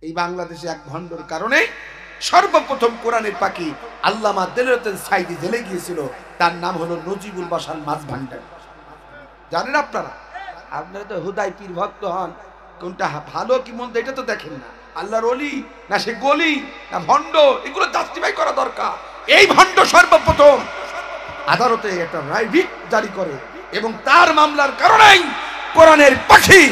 এই বাংলাদেশে এক ভণ্ডর কারণে সর্বপ্রথম কোরআনের পাখি আল্লামা দেলোয়ার সাইদি জেলে গিয়েছিল। তার নাম হলো নজিবুল বাসার মাছ ভান্ডার। জানেন আপনারা? আপনারা তো হুদাই পীর ভক্ত হন, কোনটা ভালো কি মন্দ এটা তো দেখেন না। আল্লাহর ওলি না সে গলি না ভণ্ড, এগুলো জাস্টিফাই করা দরকার। এই ভণ্ড সর্বপ্রথম আদালতে একটা রায় জারি করে এবং তার মামলার কারণেই কোরআনের পাখি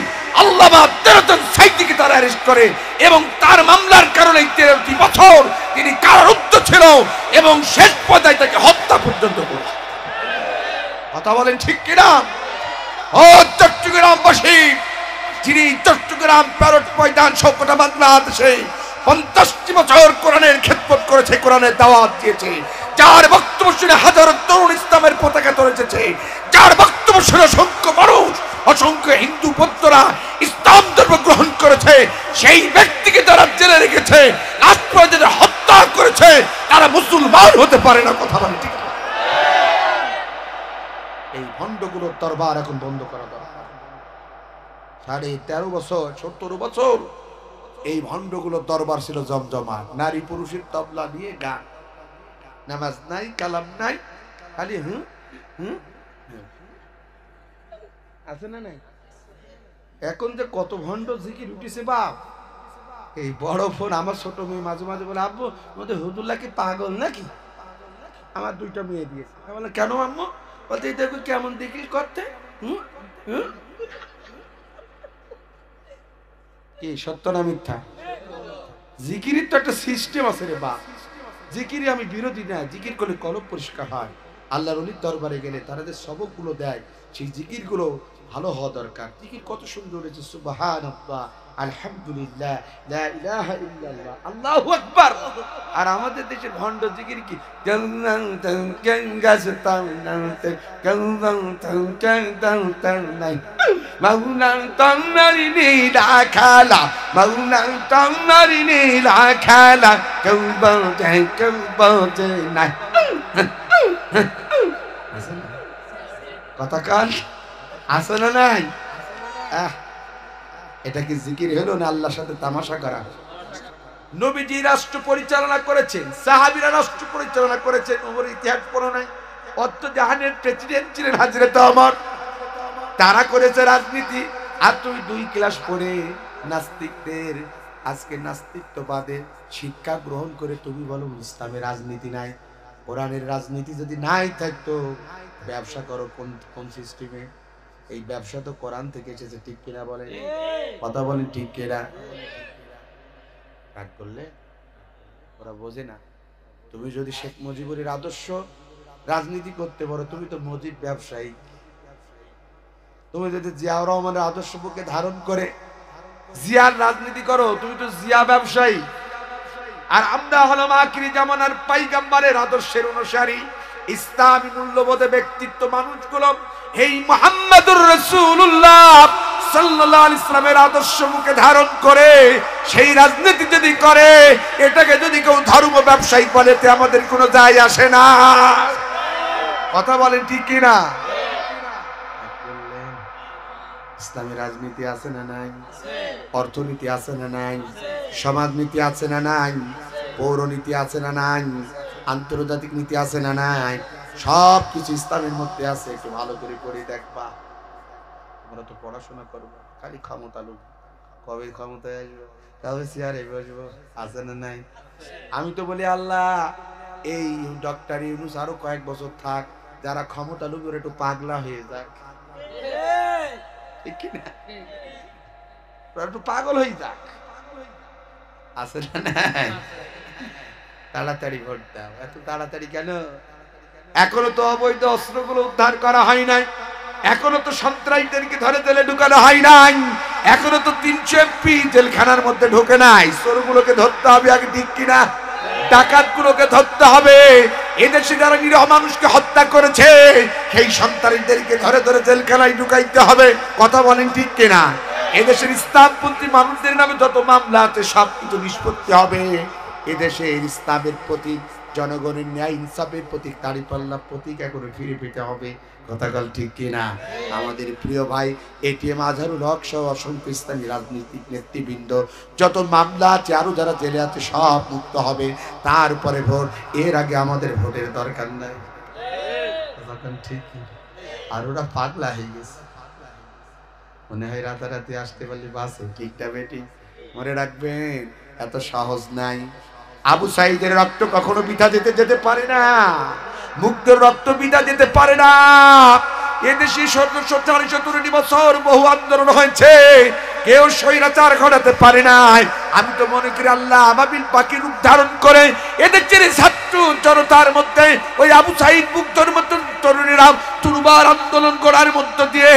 আল্লামা দেলোয়ার সাইদিকে তারা অ্যারেস্ট করে এবং তার মামলার কারণে 13টি বছর তিনি কারারুদ্ধ ছিল এবং শেষ পর্যায়ে তাকে হত্যা পর্যন্ত করেছে। কথা বলেন ঠিক কিনা? ও চট্টগ্রামবাসী, যিনি চট্টগ্রাম প্যারট ময়দান সবকটা বাংলাদেশে 50টি বছর কোরআনের খেদমত করেছে, কোরআনের দাওয়াত দিয়েছে, যার বক্তব্য শুনে হাজারো তরুণ ইসলামের পতাকা তুলেছে, যার বক্তব্য শুনে অসংখ্য মানুষ, অসংখ্য হিন্দু বৌদ্ধরা ইসলাম ধর্ম গ্রহণ করেছে, সেই ব্যক্তিকে যারা জেলে রেখেছে, লাশ পর্যন্ত হত্যা করেছে, তারা মুসলমান হতে পারে না। কথা বলে ঠিক? এই ভণ্ডগুলোর দরবার এখন বন্ধ করা দরকার। 13.5 বছর 17 বছর এই ভণ্ডগুলোর দরবার ছিল জমজমা। নারী পুরুষের তবলা নিয়ে গান, নামাজ নাই, কালাম নাই, খালি হুঁ হুঁ আছে না নাই? এখন যে কত ভণ্ড জিকির উঠেছে বাপ! এই বড় ফোন আমার ছোট মেয়ে মাঝে মাঝে বলে, আব্বু আমাদের হুদুল্লাহ কি পাগল নাকি? আমার 2টা মেয়ে দিয়েছে। আমি বললাম কেন আম্মু? বলতে দেখো কেমন জিকির করতে। কি সত্য না মিথ্যা? জিকিরের তো একটা সিস্টেম আছে রে বাপ। জিকিরে আমি বিরোধী না, জিকির করলে কলব পরিষ্কার হয়। আল্লাহর ওলির দরবারে গেলে তারা যে সবকগুলো দেয়, সেই জিকিরগুলো ভালো হওয়া দরকার। জিকির কত সুন্দর হয়েছে, সুবহানাল্লাহ, আলহামদুলিল্লাহ, লা ইলাহা ইল্লাল্লাহ, আল্লাহু আকবার। আর আমাদের দেশের ভণ্ড জিকির কি কথা কান আছে না নাই? এটা কি জিকির হলো না আল্লাহর সাথে তামাশা করা? নবীজি রাষ্ট্র পরিচালনা করেছেন, সাহাবীরা রাষ্ট্র পরিচালনা করেছেন। ওমর ইতিহাস পড়ো নাই? অত জাহানের প্রেসিডেন্ট ছিলেন হযরত ওমর, তারা করেছে রাজনীতি। আর তুমি 2 ক্লাস পড়ে নাস্তিকদের আজকে নাস্তিকবাদে শিক্ষা গ্রহণ করে তুমি বলো ইসলামের রাজনীতি নাই। কোরআনের রাজনীতি যদি নাই থাকতো, ব্যবসা করো কোন সিস্টেমে? এই ব্যবসা তো কোরআন থেকে এসেছে, ঠিক কিনা বলেন? কথা বলেন ঠিক কিনা? কাজ করলে ওরা বোঝে না। তুমি যদি শেখ মুজিবুরের আদর্শ রাজনীতি করতে পারো, তুমি তো মুজিব ব্যবসায়ী। তুমি যদি জিয়াউর রহমানের আদর্শ বুকে ধারণ করে জিয়ার রাজনীতি করো, তুমি তো জিয়া ব্যবসায়ী। আর আমরা হলাম আখিরি জামানার পয়গম্বরের আদর্শের অনুসারী, ইসলামী মূল্যবোধে ব্যক্তিত্ব মানুষগুলো এই মুহাম্মদুর রাসূলুল্লাহ সাল্লাল্লাহু আলাইহি ওয়াসাল্লামের আদর্শ মুখে ধারণ করে সেই রাজনীতি যদি করে, এটাকে যদি কেউ ধর্ম ব্যবসায়ী বলে, তে আমাদের কোনো যায় আসে না। কথা বলেন ঠিক কিনা? ইসলামের রাজনীতি আছে না নাই? অর্থনীতি আছে না নাই? সমাজনীতি আছে না নাই? পৌরনীতি আছে না নাই? আন্তর্জাতিক নীতি আছে না নাই? সব কিছু ইসলামের মধ্যে আছে। একটু ভালো করে পড়ে দেখবা। আমরা তো পড়াশোনা করবো, খালি ক্ষমতা লোক, কবে ক্ষমতায় আসবো, কবে চেয়ারে বসবো, আছে না নাই? আমি তো বলি আল্লাহ এই ডক্টর ইউনূস আরো কয়েক বছর থাক, যারা ক্ষমতা লোক একটু পাগলা হয়ে যাক, ঠিক না? একটু পাগল হয়ে যাক, আছে না নাই? তাড়াতাড়ি ভোট দাও। এত তাড়াতাড়ি কেন? এখনো তো অবৈধ অস্ত্রগুলো উদ্ধার করা হয় নাই, এখনো তো সন্ত্রাসীদেরকে ধরে জেলে ঢুকানো হয় নাই, এখনো তো 300 এমপি জেলখানার মধ্যে ঢোকে নাই। চোরগুলোকে ধরতে হবে আগে, ঠিক কিনা? ডাকাতগুলোকে ধরতে হবে। এদেশে যারা নিরীহ মানুষকে হত্যা করেছে, সেই সন্ত্রাসীদেরকে ধরে ধরে জেলখানায় ঢুকাইতে হবে। কথা বলেন ঠিক কিনা? এদেশের ইসলামপন্থী মানুষদের নামে যত মামলা আছে সব কিছু নিষ্পত্তি হবে। এদেশের ইসলামের প্রতি জনগণের ন্যায় ইনসাফের প্রতীক দাঁড়িপাল্লা প্রতীক এখনো ফিরে পেতে হবে। কথাকাল ঠিক কিনা? আমাদের প্রিয় ভাই এটিএম আজহারুল হক সহ অসংখ্য ইসলামী রাজনৈতিক নেতৃবৃন্দ, যত মামলা আছে আরো যারা জেলে আছে সব মুক্ত হবে, তারপরে ভোট। এর আগে আমাদের ভোটের দরকার নাই। ঠিক আর ওরা পাগলা হয়ে গেছে, মনে হয় রাতারাতি আসতে পারলে বাসে। ঠিকটা বেটি? মনে রাখবেন এত সহজ নাই। আবু সাইদের রক্ত কখনো বৃথা যেতে পারে না, মুগ্ধের রক্ত বৃথা যেতে পারে না। এদেশে ১৭৪৭ বছর বহু আন্দোলন হয়েছে, কেউ স্বৈরাচার ঘটাতে পারে নাই। আমি তো মনে করি আল্লাহ আবাবিল পাখি রূপ ধারণ করে এদেশের ছাত্র জনতার মধ্যে ওই আবু সাইদ মুগ্ধর মতো তরুণীরা তুরবার আন্দোলন করার মধ্য দিয়ে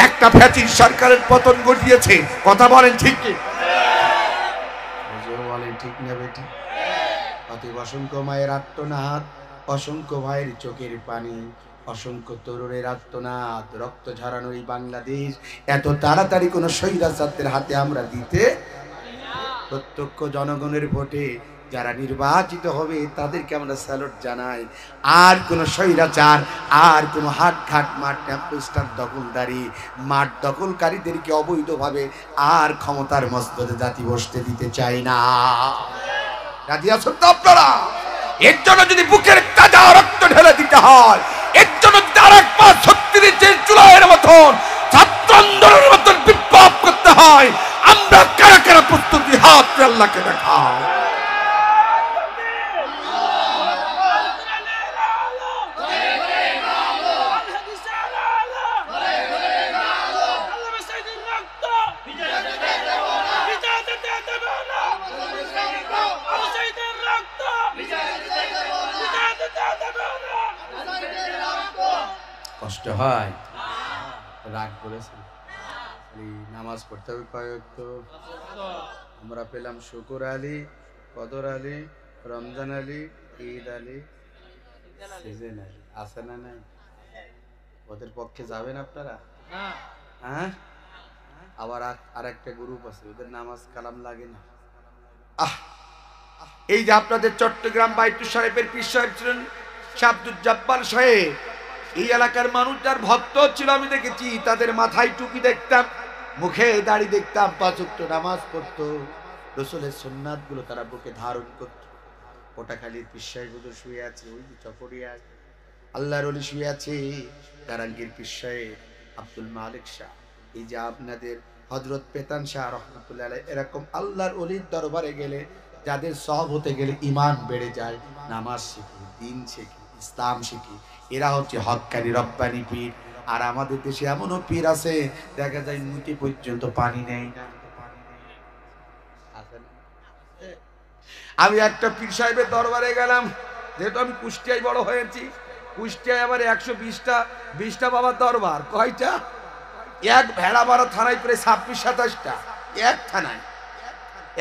একটা ফ্যাসিস্ট সরকারের পতন ঘটিয়েছে। কথা বলেন ঠিক কি? বলেন ঠিক না বেটি? অতএব অসংখ্য মায়ের আত্মনাদ, অসংখ্য ভাইয়ের চোখের পানি, অসংখ্য তরুণের আত্মনাদ, রক্ত ঝরানো এই বাংলাদেশ এত তাড়াতাড়ি কোনো স্বৈরাচারদের হাতে আমরা দিতে। প্রত্যক্ষ জনগণের ভোটে যারা নির্বাচিত হবে তাদেরকে আমরা স্যালুট জানাই। আর কোনো স্বৈরাচার, আর কোনো হাটঘাট মাঠ টেম্পোস্টার দখলদারি মাঠ দখলকারীদেরকে অবৈধভাবে আর ক্ষমতার মস্তদে জাতি বসতে দিতে চাই না। রাজি আছেন তো আপনারা? এর জন্য যদি বুকের তাজা রক্ত ঢেলে দিতে হয়, এর জন্য তার একবার ৩৬ জুলাইয়ের মতন ছাত্র আন্দোলনের মতন বিপ্লব করতে হয়, আমরা কারা কারা প্রস্তুতি? হাত আল্লাহকে দেখাও। কষ্ট হয়, রাগ করেছে, নামাজ পড়তে হবে কয়েক। আমরা পেলাম শুকুর আলী, কদর আলী, রমজান আলী, ঈদ আলী, সিজন আলী, আছে না নাই? ওদের পক্ষে যাবেন আপনারা? হ্যাঁ, আবার আর একটা গ্রুপ আছে, ওদের নামাজ কালাম লাগে না। এই যে আপনাদের চট্টগ্রাম বাইতুল শরীফের পীর সাহেব ছিলেন শাহ আব্দুল জব্বার সাহেব, এই এলাকার মানুষ যার ভক্ত ছিল আমি দেখেছি, তাদের মাথায় টুপি দেখতাম, মুখে দাড়ি দেখতাম, ৫ ওয়াক্ত নামাজ পড়তো, রাসূলের সুন্নাত গুলো তারা বুকে ধারণ করত। কোটাখালীর পীর সাহেব হুজুর শুয়ে আছে, ওই যে চকরিয়া আল্লাহর ওলি শুয়ে আছে, কারাঙ্গীর পীর সাহেব আব্দুল মালিক শাহ, এই যে আপনাদের হযরত পেতান শাহ রহমাতুল্লাহ আলাইহি, এরকম আল্লাহর ওলির দরবারে গেলে যাদের সহবতে গেলে ঈমান বেড়ে যায়, নামাজ শিখি, দ্বীন শিখি, ইসলাম শিখি, এরা হচ্ছে হক্কানি রব্বানি পীর। আর আমাদের দেশে এমনও পীর আছে দেখা যায় মুটি পর্যন্ত পানি নেই না। আমি একটা পীর সাহেবের দরবারে গেলাম, যেহেতু আমি কুষ্টিয়ায় বড় হয়েছি, কুষ্টিয়ায় আমার ১২০টা বাবার দরবার। কয়টা? এক ভেড়াপাড়া থানায় প্রায় ২৬-২৭টা, এক থানায়।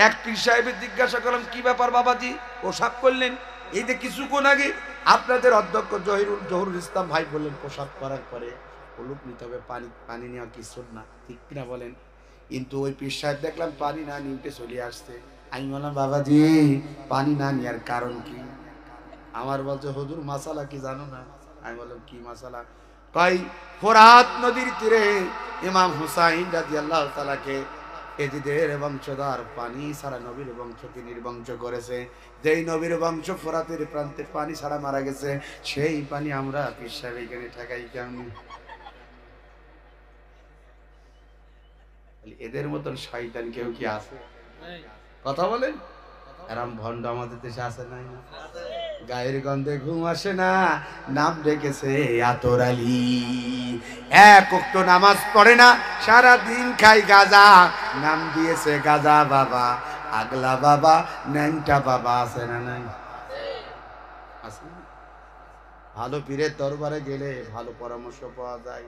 এক পীর সাহেবের জিজ্ঞাসা করলাম, কি ব্যাপার বাবাজি পোশাক করলেন? এই যে কিছুক্ষণ আগে আপনাদের অধ্যক্ষ জহুরুল ইসলাম ভাই বললেন পোশাক করার পরে হলুদ নিতে হবে, পানি নেওয়া কি সুন্নাহ, ঠিক কিনা বলেন? কিন্তু ওই পীর সাহেব দেখলাম পানি না নিতে চলে আসছে। আমি বললাম, বাবাজি পানি না নেওয়ার কারণ কি? আমার বলছে, হুজুর মাসালা কি জানো না? আমি বললাম, কি মাসালা? কই ফোরাত নদীর তীরে ইমাম হুসাইন রাদিয়াল্লাহু তাআলাকে এজিদের বংশধর পানি ছাড়া নবীর বংশকে নির্বংশ করেছে। যেই নবীর বংশ ফোরাতের প্রান্তে পানি ছাড়া মারা গেছে, সেই পানি আমরা পীর সাহেব এখানে ঠেকাই কেমন? এদের মতন শয়তান কেউ কি আছে? কথা বলেন। এরম ভণ্ড আমাদের দেশে আছে নাই? গায়ের গন্ধে ঘুম আসে না, নাম রেখেছে আতর আলী। এক ওয়াক্ত নামাজ পড়ে না, সারা দিন খাই গাঁজা, নাম দিয়েছে গাঁজা বাবা। আগলা বাবা, ন্যাংটা বাবা, আছে না নাই? আছে। ভালো পীরের দরবারে গেলে ভালো পরামর্শ পাওয়া যায়।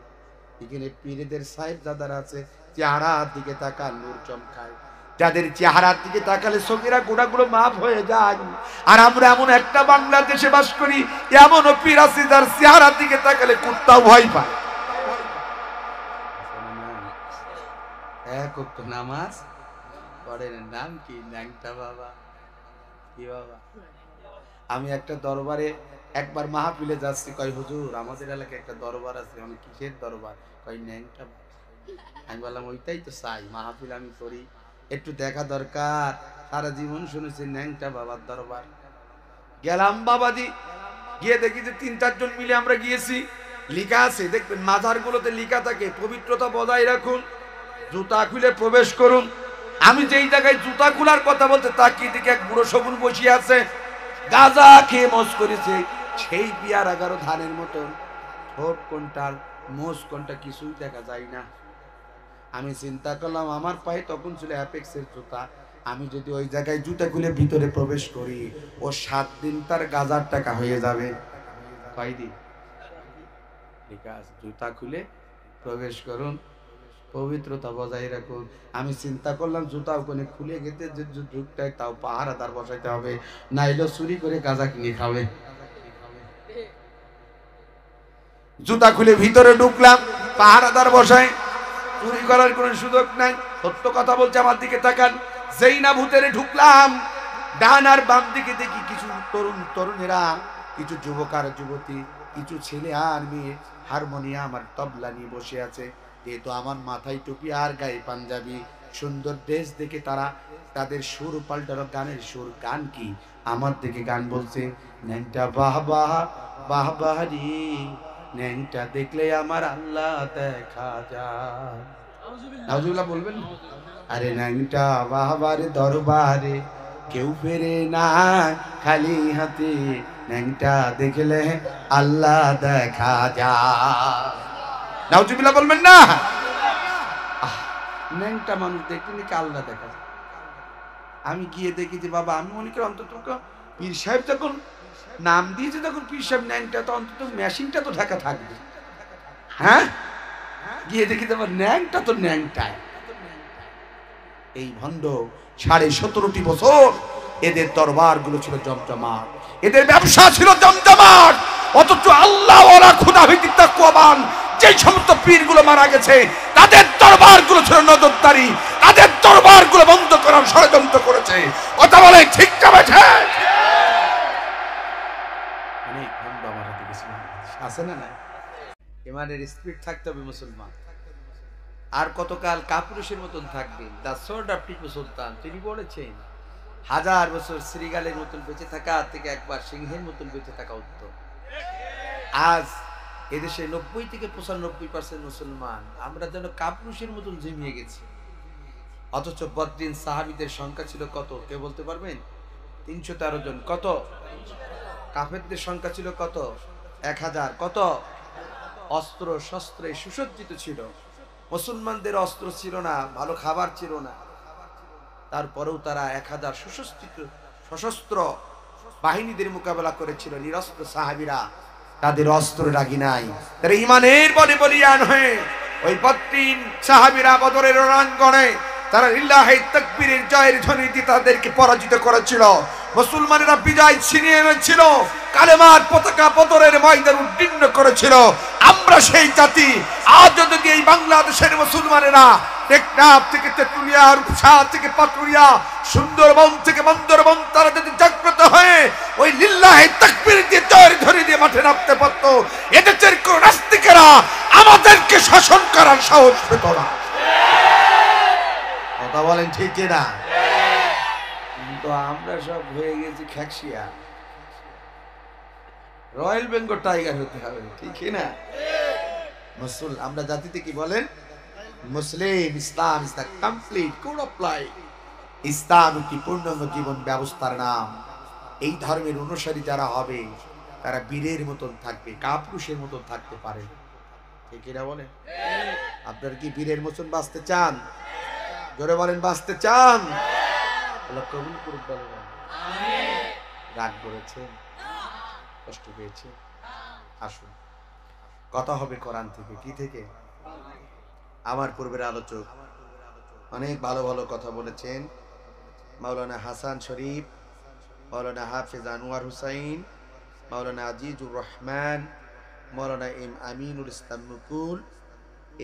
এখানে পীরদের সাহেব দাদার আছে, চেহারার দিকে তাকান নূর চমকায়, যাদের চেহারার দিকে তাকালে সগীরা গুনাহগুলো মাফ হয়ে যায়। আর আমরা এমন একটা বাংলাদেশে বাস করি, এমনও পীর আছে যার চেহারার দিকে তাকালে কুত্তাও ভয় পায়। এক ওয়াক্ত নামাজ পড়েন, নাম কি? ন্যাংটা বাবা। কি বাবা? আমি একটা দরবারে একবার মাহফিলে যাচ্ছি, কয় হুজুর আমাদের এলাকায় একটা দরবার আছে। আমি কিসের দরবার? কয় ন্যাংটা। আমি বললাম ওইটাই তো চাই, মাহফিল আমি করি, একটু দেখা দরকার। সারা জীবন শুনেছি ন্যাংটা বাবার দরবার। গেলাম বাবাজি, গিয়ে দেখি যে 3-4 জন মিলে আমরা গিয়েছি। লিখা আছে, দেখবেন মাজার গুলোতে লিখা থাকে পবিত্রতা বজায় রাখুন, জুতা খুলে প্রবেশ করুন। আমি যেই জায়গায় জুতা খোলার কথা বলতে তাকিয়ে দিকে এক বুড়ো শগুন বসিয়ে আছে, গাঁজা খেয়ে মজ করেছে, সেই পিয়ার 11 ধানের মতন। ঠোঁট কোনটার মোজ কোনটা কিছুই দেখা যায় না। আমি চিন্তা করলাম আমার পায়ে তখন ছিল অ্যাপেক্সের জুতা, আমি যদি ওই জায়গায় জুতা খুলে ভিতরে প্রবেশ করি, ও 7 দিন তার গাজার টাকা হয়ে যাবে। কয়দিন? ঠিক আছে, জুতা খুলে প্রবেশ করুন, পবিত্রতা বজায় রাখুন। আমি চিন্তা করলাম জুতা ওখানে খুলে গেতে যে যুগটায় তাও পাহারাদার বসাইতে হবে, নাইলে চুরি করে গাঁজা কিনে খাবে। জুতা খুলে ভিতরে ঢুকলাম, পাহারাদার বসায়, চুরি করার কোনো সুযোগ নাই। সত্য কথা বলছে, আমার দিকে তাকান। যেই না ভূতেরে ঢুকলাম, ডান আর বাম দিকে দেখি কিছু তরুণ তরুণেরা, কিছু যুবক আর যুবতী, কিছু ছেলে আর মেয়ে হারমোনিয়াম আর তবলা নিয়ে বসে আছে। যেহেতু আমার মাথায় টুপি আর গায়ে পাঞ্জাবি, সুন্দর ড্রেস দেখে তারা তাদের সুর পাল্টানো, গানের সুর। গান কি? আমার দিকে গান বলছে, ন্যাংটা বাহ বাহ বাহ বাহ রে, ন্যাংটা দেখলে আমার আল্লাহ দেখা যায়। নাউজুবিল্লাহ বলবেন। আরে ন্যাংটা বাহাবারে দরবারে কেউ ফেরে না খালি হাতে, ন্যাংটা দেখলে আল্লাহ দেখা যায়। নাউজুবিল্লাহ বলবেন না? ন্যাংটা মানুষ দেখলে নাকি আল্লাহ দেখা যায়। আমি গিয়ে দেখি যে বাবা, আমি মনে করি অন্তত পীর সাহেব যখন নাম দিয়েছে, তখন পীর সাহেব ন্যাংটা, তো অন্তত মেশিনটা তো ঢাকা থাকবে। হ্যাঁ, গিয়ে দেখি তো ন্যাংটা তো ন্যাংটায়। এই ভণ্ড 17.5 বছর এদের দরবার গুলো ছিল জমজমাট, এদের ব্যবসা ছিল জমজমাট। অথচ আল্লাহ ওরা খোদা ভিত্তিক তাকওয়াবান যে সমস্ত পীর গুলো মারা গেছে, তাদের দরবার গুলো ছিল নজরদারি, তাদের দরবার গুলো বন্ধ করার ষড়যন্ত্র করেছে। কথা বলে ঠিক যাবে? অনেক ভণ্ড আমার হাতে গেছে, আছে না? না, ইমানের স্পিড থাকতে হবে মুসলমান। আর কতকাল কাপুরুষের মতন থাকবে? The sword of Tipu Sultan, তিনি বলেছেন 1000 বছর শ্রীগালের মতন বেঁচে থাকা থেকে একবার সিংহের মতন বেঁচে থাকা উত্তম। আজ এদেশে 90 থেকে 95% মুসলমান, আমরা যেন কাপুরুষের মতন ঝিমিয়ে গেছি। অথচ বদরিন সাহাবীদের সংখ্যা ছিল কত? কে বলতে পারবেন? 313 জন। কত? কাফেরদের সংখ্যা ছিল কত? 1000। কত? অস্ত্র শস্ত্রে সুসজ্জিত ছিল। মুসলমানদের অস্ত্র ছিল না, ভালো খাবার ছিল না, তারপরেও তারা 1000 সশস্ত্র বাহিনীদের মোকাবেলা করেছিল। নিরস্ত্র সাহাবীরা, তাদের অস্ত্র রাগি নাই, তারা ইমানের বলে বলিয়ান হয়ে ওই 32 সাহাবীরা বদরের রণাঙ্গনে তারা লিল্লাহি তাকবীরের জয়ের ধ্বনি দিয়ে তাদেরকে পরাজিত করেছিল। মুসলমানেরা বিজয় ছিনিয়ে এনেছিল, কালেমার পতাকা বদরের ময়দানে উড্ডীন করেছিল। আমরা সেই জাতি। আজ যদি এই বাংলাদেশের মুসলমানেরা টেকনাফ থেকে তেতুলিয়া, রূপসা থেকে পাটুরিয়া, সুন্দরবন থেকে বন্দরবন, তারা যদি জাগ্রত হয়ে ওই লিল্লাহি তাকবীর দিয়ে জয়ের ধ্বনি দিয়ে মাঠে নামতে পারত, এদেশের কোন নাস্তিকেরা আমাদেরকে শাসন করার সাহস পেত না। কথা বলেন ঠিক না? কিন্তু আমরা সব হয়ে গেছি খ্যাকশিয়া। রয়্যাল বেঙ্গল টাইগার হতে হবে, ঠিক না? মুসলিম আমরা জাতিতে কি বলেন? মুসলিম। Islam is the complete code of life. ইসলাম একটি পূর্ণাঙ্গ জীবন ব্যবস্থার নাম। এই ধর্মের অনুসারী যারা হবে, তারা বীরের মতন থাকবে, কাপুরুষের মতন থাকতে পারে, ঠিক না বলেন? আপনারা কি বীরের মতন বাঁচতে চান? জোরে বলেন, বাঁচতে চান? আল্লাহ কবুল করুন। আমিন। রাগ করেছেন, কষ্ট পেয়েছে, আসুন কথা হবে কোরআন থেকে। কি থেকে? আমার পূর্বের আলোচক অনেক ভালো ভালো কথা বলেছেন। মাওলানা হাসান শরীফ, মাওলানা হাফেজ আনোয়ার হুসাইন, মাওলানা আজিজুর রহমান, মাওলানা এম আমিনুল ইসলাম মুকুল।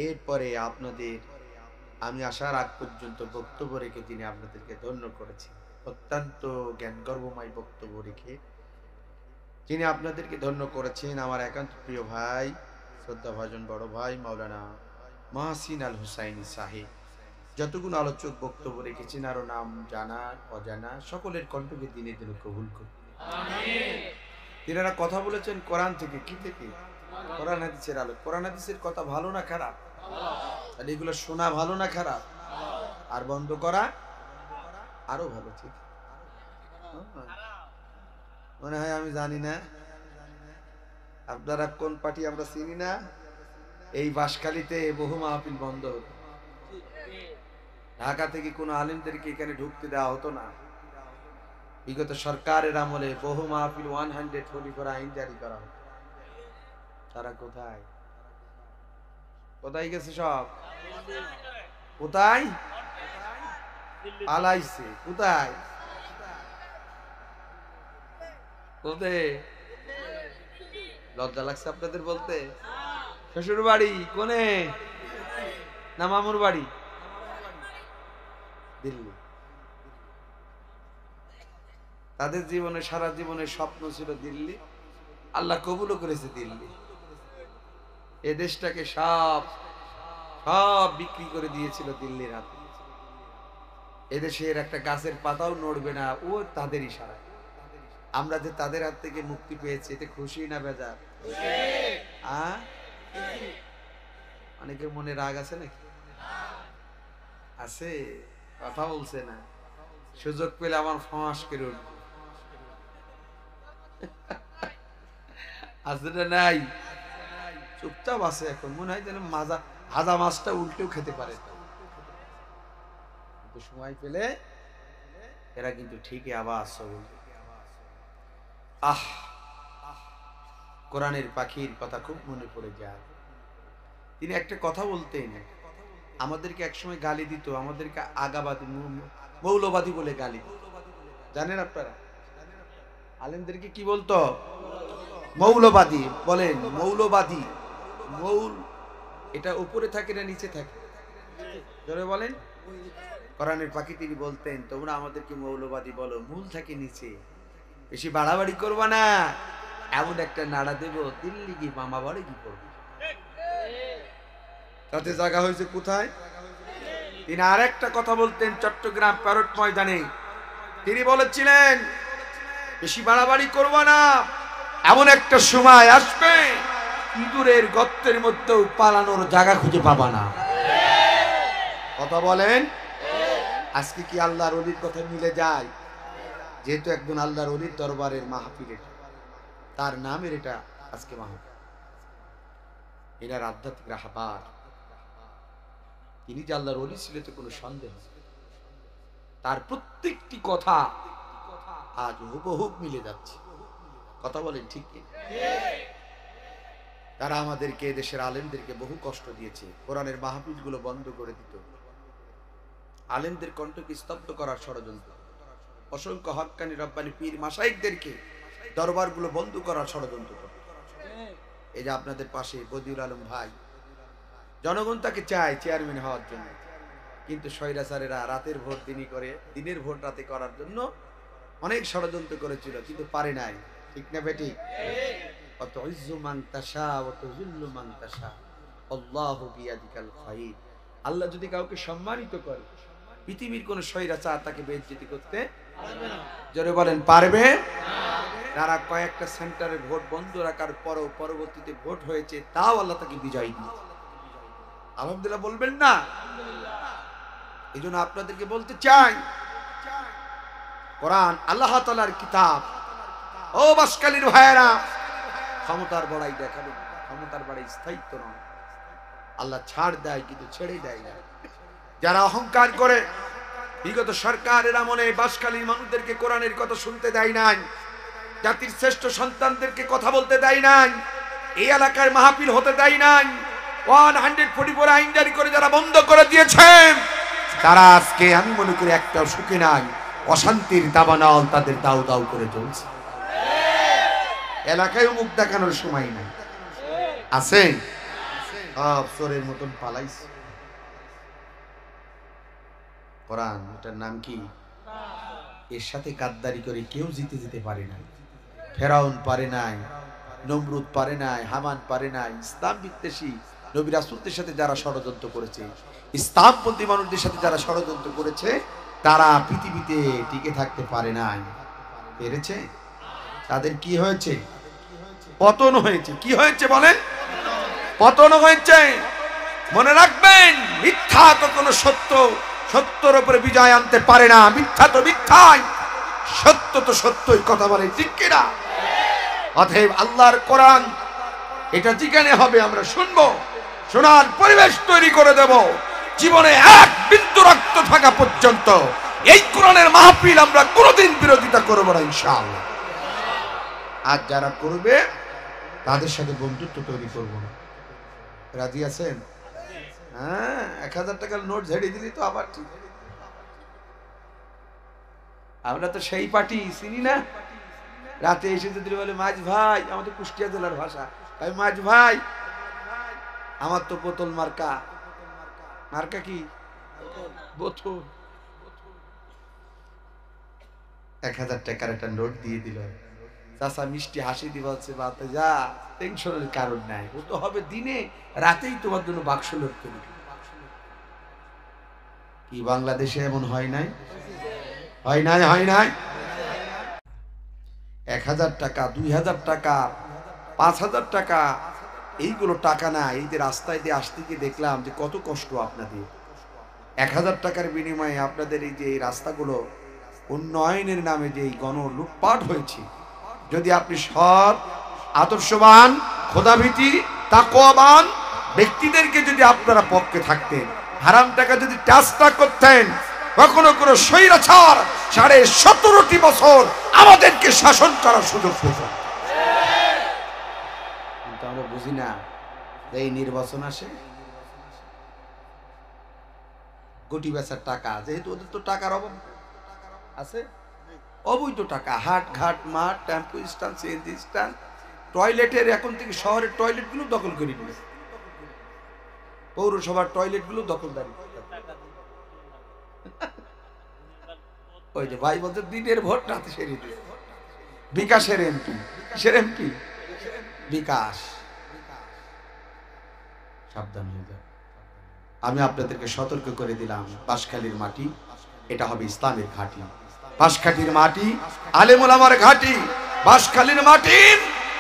এরপরে আপনাদের আমি আসার আগ পর্যন্ত বক্তব্য রেখে তিনি আপনাদেরকে ধন্য করেছেন। অত্যন্ত জ্ঞান গর্বময় বক্তব্য রেখে যিনি আপনাদেরকে ধন্য করেছেন, আমার একান্ত প্রিয় ভাই, শ্রদ্ধাভাজন বড় ভাই মাওলানা মাহসিন আল হুসাইনি সাহেব। যতগুলো আলোচক বক্তব্য রেখেছেন, আরো নাম জানা অজানা সকলের কণ্ঠকে দিনের জন্য কবুল করুন। তিনারা কথা বলেছেন কোরআন থেকে, কি থেকে? কোরআন হাদিসের আলো। কোরআন হাদিসের কথা ভালো না খারাপ? তাহলে এগুলো শোনা ভালো না খারাপ? আর বন্ধ করা আরো ভালো। ঠিক মনে হয় আমি জানি না আপনারা কোন পার্টি, আমরা চিনি না। এই বাঁশখালীতে বহু মাহফিল বন্ধ হতো, ঢাকা থেকে কোনো আলেমদেরকে এখানে ঢুকতে দেওয়া হতো না। বিগত সরকারের আমলে বহু মাহফিল 144 আইন জারি করা হতো। তারা কোথায় কোথায় গেছে? সব কোথায় পালাইছে? কোথায় কোথায়? লজ্জা লাগছে আপনাদের বলতে? শ্বশুর বাড়ি কোনে না মামুর বাড়ি? দিল্লি। তাদের জীবনে সারা জীবনের স্বপ্ন ছিল দিল্লি, আল্লাহ কবুলও করেছে দিল্লি। এ দেশটাকে সব সব বিক্রি করে দিয়েছিল দিল্লির হাতে। এদেশের একটা গাছের পাতাও নড়বে না, ও তাদের ইশারা। আমরা যে তাদের হাত থেকে মুক্তি পেয়েছি, এতে খুশি না বেজার? অনেকের মনে রাগ আছে নাকি? আছে, কথা বলছে না। সুযোগ পেলে আমার ফাঁস করে উঠবে। আছে না নাই? চুপচাপ আছে। এখন মনে হয় যেন হাজা মাছটা উল্টেও খেতে পারে। কিন্তু সময় পেলে এরা কিন্তু ঠিকই আওয়াজ বলবে। কোরআনের পাখির কথা খুব মনে পড়ে যায়। তিনি একটা কথা বলতেন, আমাদেরকে একসময় গালি দিত, আমাদেরকে আগাবাদী মৌলবাদী বলে গালি দিত। জানেন আপনারা আলেমদেরকে কি বলতো? মৌলবাদী বলেন। মৌলবাদী, মৌল এটা উপরে থাকে না নিচে থাকে? জোরে বলেন। কোরআনের পাখি তিনি বলতেন, তোমরা আমাদেরকে মৌলবাদী বলো, মূল থাকে নিচে, বেশি বাড়াবাড়ি করবা না, এমন একটা নাড়া দেব দিল্লি কি মামা বাড়ি কি করবে। তাতে জায়গা হয়েছে কোথায়? তিনি আর একটা কথা বলতেন চট্টগ্রাম প্যারট ময়দানে। তিনি বলেছিলেন, বেশি বাড়াবাড়ি করবা না, এমন একটা সময় আসবে ইঁদুরের গর্তের মধ্যেও পালানোর জায়গা খুঁজে পাবা না। কথা বলেন। আজকে কি আল্লাহর ওলির কথা মিলে যায়? যেহেতু একজন আল্লাহর ওলির দরবারের মাহফিল, তার নামের এটা আজকে মাহফিল। এনার আধ্যাত্মিক রাহবার, তিনি যে আল্লাহর ওলি ছিল তো কোনো সন্দেহ। তার প্রত্যেকটি কথা আজ হুবহুব মিলে যাচ্ছে। কথা বলেন ঠিক কি? তারা আমাদেরকে, দেশের আলেমদেরকে বহু কষ্ট দিয়েছে। কোরআনের মাহফিল গুলো বন্ধ করে দিত, আলেমদের কণ্ঠকে স্তব্ধ করার ষড়যন্ত্র। অসংখ্য হক্কানি রব্বানি পীর মাশাইখদেরকে দরবারগুলো বন্ধ করার ষড়যন্ত্র করত। এই যে আপনাদের পাশে বদিউল আলম ভাই, জনগণ তাকে চায় চেয়ারম্যান হওয়ার জন্য, কিন্তু স্বৈরাচারেরা রাতের ভোট দিনই করে, দিনের ভোট রাতে করার জন্য অনেক ষড়যন্ত্র করেছিল, কিন্তু পারে নাই। ঠিক না বেটি? অত ইজ্জু মান তাশা ওয়া তুযিল্লু মান তাশা, আল্লাহু বিয়াদিকাল খায়র। আল্লাহ যদি কাউকে সম্মানিত করে, পৃথিবীর কোন স্বৈরাচার তাকে বেইজ্জতি করতে পারবে না। জোরে বলেন পারবে না। তারা কয়েকটা সেন্টারে ভোট বন্ধ রাখার পরও পরবর্তীতে ভোট হয়েছে, তাও আল্লাহ তাকে বিজয় দিয়েছে। আলহামদুলিল্লাহ বলবেন না? এই জন্য আপনাদেরকে বলতে চাই, কোরআন আল্লাহ তাআলার কিতাব। ও বাসকালীর ভাইয়েরা, ক্ষমতার বড়াই দেখাবেন, ক্ষমতার বড়াই স্থায়িত্ব নয়। আল্লাহ ছাড় দেয় কিন্তু ছেড়ে দেয় না। যারা অহংকার করে, বিগত সরকারের আমলে বাসকালীর মানুষদেরকে কোরআনের কথা শুনতে দেয় নাই, জাতির শ্রেষ্ঠ সন্তানদেরকে কথা বলতে দেয় নাই, এই এলাকার মাহফিল হতে দেয় নাই, 144 আইন জারি করে যারা বন্ধ করে দিয়েছে, তারা আজকে আমি মনে করি একটাও সুখী নাই। অশান্তির দাবানল তাদের দাউ দাউ করে চলছে। এলাকায় মুখ দেখানোর সময় নাই। আছে চোরের মতন পালাইছে। কোরআন, এটার নাম কি? এর সাথে গাদ্দারি করে কেউ জিতে যেতে পারে না, ফেরাউন পারে নাই, নমরুদ পারে নাই, হামান পারে নাই। ইসলাম বিদ্বেষী নবী রাসূলদের সাথে যারা ষড়যন্ত্র করেছে, ইসলামপন্থী মানুষদের সাথে যারা ষড়যন্ত্র করেছে, তারা পৃথিবীতে টিকে থাকতে পারে নাই। পেরেছে? তাদের কি হয়েছে? পতন হয়েছে। কি হয়েছে বলেন? পতন হয়েছে। মনে রাখবেন, মিথ্যা কখনো সত্যর উপরে বিজয় আনতে পারে না। মিথ্যা তো মিথ্যাই, সত্য তো সত্যই। কথা বলে ঠিক কিনা? অতএব আল্লাহর কোরআন এটা যেখানে হবে আমরা শুনবো, শোনার পরিবেশ তৈরি করে দেব। জীবনে এক বিন্দু রক্ত থাকা পর্যন্ত এই কোরআনের মাহফিল আমরা কোনোদিন বিরোধিতা করবো না ইনশাআল্লাহ। আর যারা করবে তাদের সাথে বন্ধুত্ব তৈরি করব না। রাজি আছেন? হ্যাঁ, 1000 টাকার নোট ঝেড়ে দিলি তো আবার ঠিক। আমরা তো সেই পার্টি চিনি না। রাতে এসে যদি বলে মাঝ ভাই, আমাদের কুষ্টিয়া জেলার ভাষা, ভাই মাঝ ভাই আমার তো বোতল মার্কা। মার্কা কি? বোতল। 1000 টাকার একটা নোট দিয়ে দিল। চাচা মিষ্টি হাসি দিয়ে বলছে, বাতে যা, টেনশনের কারণ নাই, ও তো হবে দিনে, রাতেই তোমার জন্য বাক্স লোড করি। কি বাংলাদেশে এমন হয় নাই? হয় নাই? হয় নাই? 1000 টাকা, 2000 টাকা, 5000 টাকা, এইগুলো টাকা না। এই যে রাস্তায় দিয়ে আসতে গিয়ে দেখলাম যে কত কষ্ট আপনাদের। 1000 টাকার বিনিময়ে আপনাদের এই যে এই রাস্তাগুলো উন্নয়নের নামে যে গণ লুটপাট হয়েছে, যদি আপনি সৎ, আদর্শবান, খোদাভীতি, তাকওয়াবান ব্যক্তিদেরকে যদি আপনারা পক্ষে থাকতেন, হারাম টাকা যদি টাচটা করতেন, কখনো কোনো স্বৈরাচার 17.5 বছর আমাদেরকে শাসন করার সুযোগ পেত। কিন্তু আমরা বুঝি না, এই নির্বাচন আসে, কোটি বেচার টাকা, যেহেতু ওদের তো টাকার অভাব আছে, অবৈধ টাকা, হাট ঘাট মাঠ, টেম্পো স্ট্যান্ড, সিএনজি স্ট্যান্ড, টয়লেটের, এখন থেকে শহরের টয়লেট গুলো দখল করে নিয়েছে। পৌরসভার টয়লেট গুলো দখলদারি। ওই যে ভাই বলতে দিনের ভোট রাতে সেরে দিয়ে বিকাশের এমপি, কিসের এমপি? বিকাশ। সাবধান হয়ে যায়। আমি আপনাদেরকে সতর্ক করে দিলাম, বাঁশখালীর মাটি এটা হবে ইসলামের ঘাঁটি। বাঁশখালীর মাটি আলেম ওলামার ঘাঁটি। বাঁশখালীর মাটি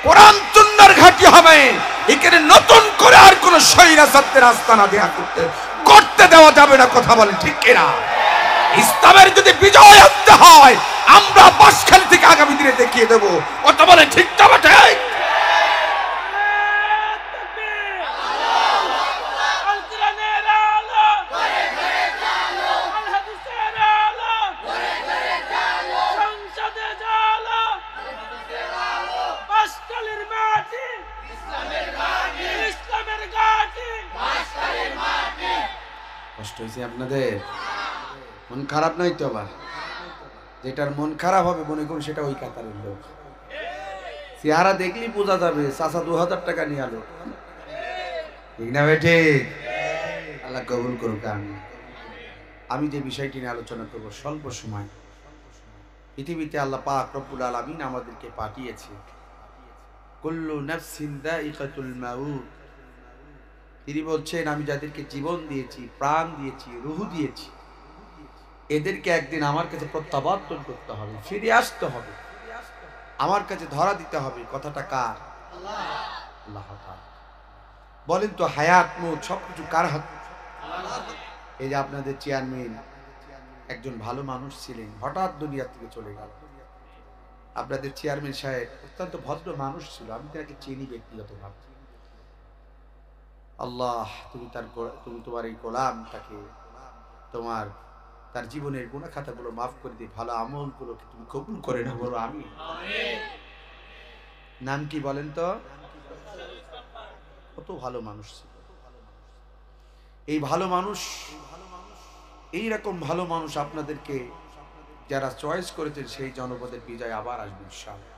কোরআন সুন্নাহর ঘাঁটি হবে। এখানে নতুন করে আর কোন স্বৈরাচারের আস্তানা দেয়া করতে দেওয়া যাবে না। কথা বলেন ঠিক কিনা? ইসলামের যদি বিজয় আনতে হয়, আমরা বাঁশখালী থেকে আগামী দিনে দেখিয়ে দেবো। কথা বলেন ঠিক না ঠিক? কষ্ট হয়েছে আপনাদের? মন খারাপ নাই তো? আবার যেটার মন খারাপ হবে মনে করুন সেটা ওই কাতারের লোক। চেহারা দেখলেই বোঝা যাবে চাচা 2000 টাকা নিয়ে আলো। ঠিক না বেটে? আল্লাহ কবুল করুক। আমি যে বিষয়টি নিয়ে আলোচনা করবো, স্বল্প সময়, পৃথিবীতে আল্লাহ পাক রব্বুল আলামিন আমাদেরকে পাঠিয়েছে। কুল্লু নাফসিন যায়িকাতুল মাউত। তিনি বলছেন, আমি যাদেরকে জীবন দিয়েছি, প্রাণ দিয়েছি, রূহ দিয়েছি, এদেরকে একদিন আমার কাছে প্রত্যাবর্তন করতে হবে, ফিরে আসতে হবে, আমার কাছে ধরা দিতে হবে। কথাটা কার? আল্লাহ তাআলা। বলেন তো, হায়াত মউত সবকিছু কার হাতে? এই যে আপনাদের চেয়ারম্যান একজন ভালো মানুষ ছিলেন, হঠাৎ দুনিয়া থেকে চলে গেল। আপনাদের চেয়ারম্যান সাহেব অত্যন্ত ভদ্র মানুষ ছিল, আমি তাকে চিনি ব্যক্তিগতভাবে। আল্লাহ, তুমি তোমার এই গোলাম তাকে তার জীবনের গুনাহ খাতাগুলো মাফ করে দিয়ে ভালো আমলগুলোকে তুমি কবুল করে নাও। বলো আমিন। নাম কি বলেন তো? কত ভালো মানুষ ছিল এই ভালো মানুষ। এইরকম ভালো মানুষ আপনাদেরকে যারা চয়েস করেছেন, সেই জনপদের বিজয় আবার আসবে ইনশাআল্লাহ।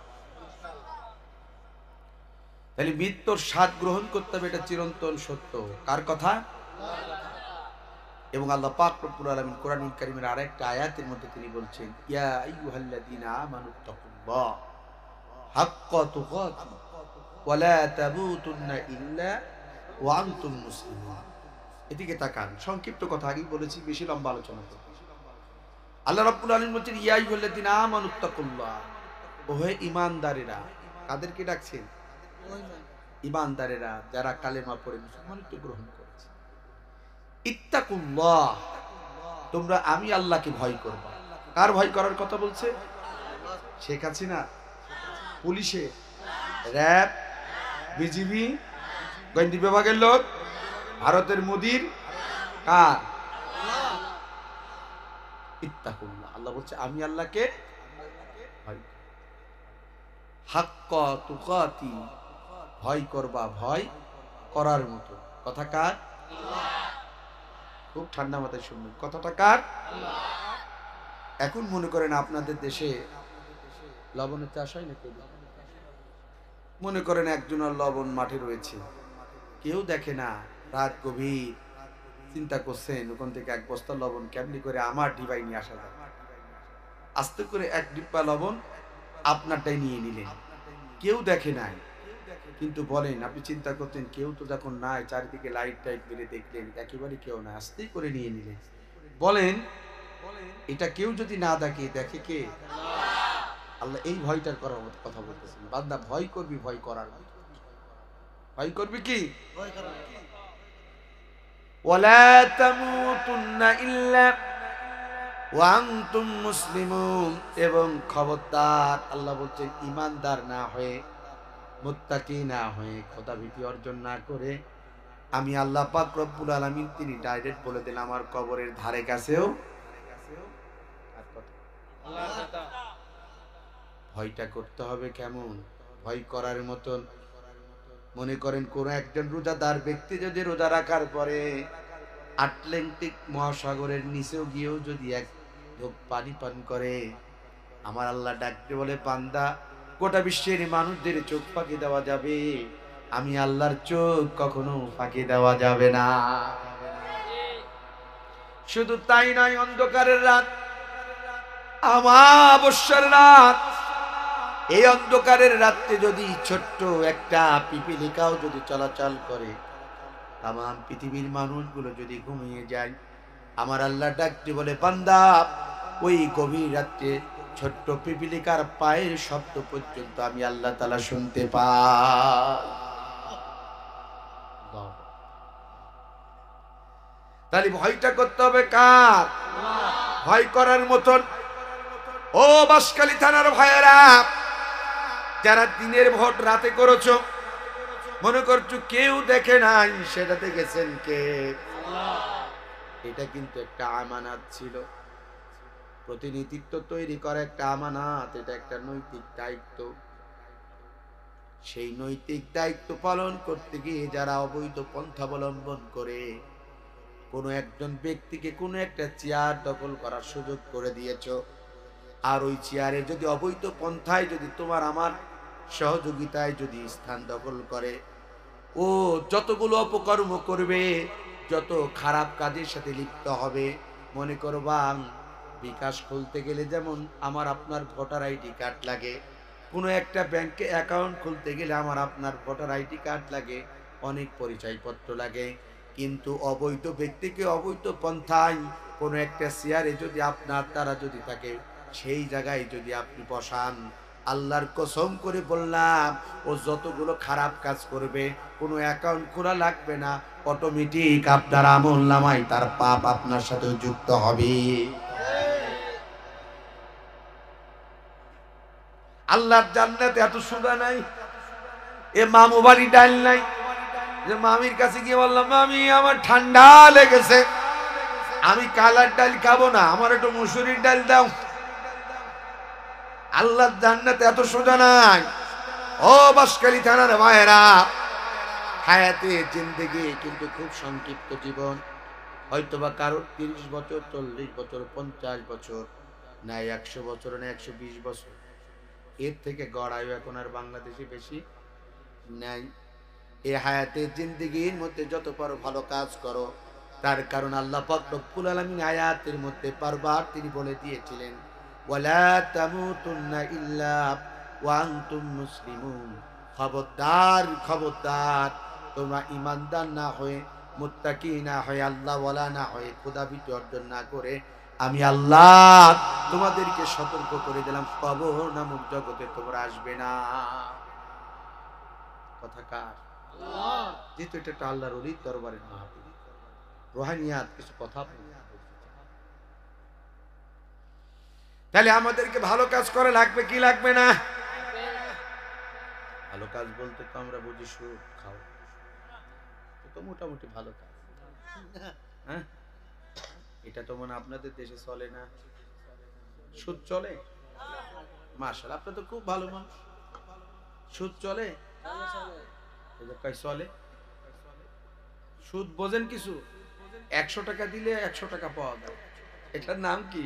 তাহলে মৃত্যুর স্বাদ গ্রহণ করতে হবে, এটা চিরন্তন সত্য। কার কথা? এবং আল্লাহ পাক রব্বুল আলামিন কোরআনুল কারীমের আরেকটা আয়াতের মধ্যে তিনি বলছেন, ইয়া আইয়ুহাল্লাযীনা আমানুত্তাকুল্লাহ, হাক্কা তুকাতি ওয়ালা তামুতুন্না ইল্লা ওয়া আনতুম মুসলিমুন। এদিকে তাকান, সংক্ষিপ্ত কথা আগেই বলেছি, বেশি লম্বা আলোচনা করব। আল্লাহ রাব্বুল আলামিন বলেন ইয়া আইয়ুহাল্লাযীনা আমানুত্তাকুল্লাহ, ওহে ঈমানদারেরা। কাদেরকে ডাকছেন? ঈমানদারেরা, যারা কালেমা পড়ে মুসলমানিত্ব গ্রহণ করেছে। ইত্তাকুল্লাহ, তোমরা আমি আল্লাহকে ভয় করবা। কার ভয় করার কথা বলছে? শেখ হাসিনা, পুলিশে, র‍্যাব, বিজিবি, গোয়েন্দা বিভাগের লোক, ভারতের মোদির, কার? ইত্তাকুল্লাহ, আল্লাহ বলছে আমি আল্লাহকে ভয়। হাক্কা তুকাতি, ভয় করবা, ভয় করার মতো। কথা কার? খুব ঠান্ডা মাথায় শুনবেন, কথাটা কার? এখন মনে করেন আপনাদের দেশে লবণের চাষ হয় নাকি? মনে করেন একজনের লবণ মাঠে রয়েছে, কেউ দেখে না, রাত গভীর, চিন্তা করছেন ওখান থেকে এক বস্তা লবণ কেমনি করে আমার ডিবাই নিয়ে আসা যায়। আস্তে করে এক ডিব্বা লবণ আপনারটাই নিয়ে নিলেন, কেউ দেখে নাই। কিন্তু বলেন, আপনি চিন্তা করতেন কেউ তো যখন নাই, চারিদিকে লাইট টাইট মেরে দেখলেন, একেবারে কেউ না, আস্তে করে নিয়ে নিলেন। বলেন এটা কেউ যদি না দেখে, দেখে কে? আল্লাহ। এই ভয়টার করার কথা বলতেছেন, বান্দা ভয় করবি, ভয় করার মতো। ভয় করবি কি? ওয়ালা তামুতুন্না ইল্লা ওয়া আনতুম মুসলিমুন, এবং খবরদার, আল্লাহ বলছেন ঈমানদার না হয়ে, মুত্তাকি না হয়ে, খোদাভীতি অর্জন না করে, আমি আল্লাহ পাক রব্বুল আলামিন তিনি ডাইরেক্ট বলে দেন আমার কবরের ধারে কাছেও ভয়টা করতে হবে। কেমন ভয় করার মতন? মনে করেন কোন একজন রোজাদার ব্যক্তি যদি রোজা রাখার পরে আটলান্টিক মহাসাগরের নিচেও গিয়েও যদি এক ঢোক পানি পান করে, আমার আল্লাহ ডাকতে বলে বান্দা, গোটা বিশ্বের মানুষদের চোখ ফাঁকি দেওয়া যাবে, আমি আল্লাহর চোখ কখনো ফাঁকি দেওয়া যাবে না। শুধু তাই নয়, অন্ধকারের রাত, আমাবস্যার রাত, এই অন্ধকারের রাতে যদি ছোট্ট একটা পিপিলিকাও যদি চলাচল করে, তামাম পৃথিবীর মানুষগুলো যদি ঘুমিয়ে যায়, আমার আল্লাহ ডাকতে বলে বান্দা, ওই গভীর রাতে ছোট্ট পিপিলিকার পায়ের শব্দ পর্যন্ত আমি আল্লাহ তাআলা শুনতে পাই। তাহলে ভয়টা করতে হবে কার? ভয় করার মতন। ও বাঁশখালী থানার ভাইয়েরা, যারা দিনের ভোট রাতে করেছো, মনে করছো কেউ দেখে নাই, সেটা দেখেছেন কে? এটা কিন্তু একটা আমানত ছিল, প্রতিনিধিত্ব তৈরি করা একটা আমানত, এটা একটা নৈতিক দায়িত্ব। সেই নৈতিক দায়িত্ব পালন করতে গিয়ে যারা অবৈধ পন্থা অবলম্বন করে কোনো একজন ব্যক্তিকে কোনো একটা চেয়ার দখল করার সুযোগ করে দিয়েছো, আর ওই চেয়ারে যদি অবৈধ পন্থায় যদি তোমার আমার সহযোগিতায় যদি স্থান দখল করে, ও যতগুলো অপকর্ম করবে, যত খারাপ কাজের সাথে লিপ্ত হবে, মনে করবা বিকাশ খুলতে গেলে যেমন আমার আপনার ভোটার আইডি কার্ড লাগে, কোনো একটা ব্যাংকে অ্যাকাউন্ট খুলতে গেলে আমার আপনার ভোটার আইডি কার্ড লাগে, অনেক পরিচয়পত্র লাগে, কিন্তু অবৈধ ব্যক্তিকে অবৈধ পন্থায় কোনো একটা শেয়ারে যদি আপনার দ্বারা যদি থাকে, সেই জায়গায় যদি আপনি বসান, আল্লাহর কসম করে বললাম, ও যতগুলো খারাপ কাজ করবে কোনো অ্যাকাউন্ট খোলা লাগবে না, অটোমেটিক আপনার আমলনামায় তার পাপ আপনার সাথে যুক্ত হবে। আল্লাহর জান্নাতে এত সুদা নাই, এ মামু বাড়ি ডাল নাই যে মামির কাছে গিয়ে বললাম, মামি আমার ঠান্ডা লেগেছে, আমি কালার ডাল খাবো না, আমার একটু মুসুরির ডাল দাও। আল্লাহর জান্নাতে এত সোজা নাই। ও বাঁশখালী থানার ভাইয়েরা, হায়াতে জিন্দেগি কিন্তু খুব সংক্ষিপ্ত জীবন। হয়তোবা কারোর 30 বছর, 40 বছর, 50 বছর, না 100 বছর, না 120 বছর, এর থেকে গড় আয়ু এখন আর বাংলাদেশে বেশি নাই। এই হায়াতে জিন্দেগির মধ্যে যত পারো ভালো কাজ করো, তার কারণ আল্লাহ পাক রব্বুল আলামিন আয়াতের মধ্যে বারবার তিনি বলে দিয়েছিলেন, ওয়ালা তামুতুন্না ইল্লা ওয়া আনতুম মুসলিমুন। খবরদার খবরদার, তোমরা ঈমানদার না হয়ে, মুত্তাকি না হয়ে, আল্লাহ ওয়ালা না হয়ে, খোদাভীতি অর্জন না করে আমি আল্লাহ তোমাদেরকে সতর্ক করে দিলাম, কবর নামক জগতে তোমরা আসবে না। কথা কার? আল্লাহ। যেহেতু এটা একটা আল্লাহর ওলির দরবারের মাহফিল, রুহানিয়াত কিছু কথা তাহলে আমাদেরকে ভালো কাজ করে লাগবে কি লাগবে না? ভালো কাজ বলতে তো আমরা বুঝি সুদ খাও, তো মোটামুটি ভালো কাজ। হ্যাঁ, এটা তো মনে আপনাদের দেশে চলে না? সুদ চলে? মাশাআল্লাহ, আপনি তো খুব ভালো মানুষ। সুদ চলে? চলে। সুদ বোঝেন কিছু? 100 টাকা দিলে 100 টাকা পাওয়া যায়, এটার নাম কি?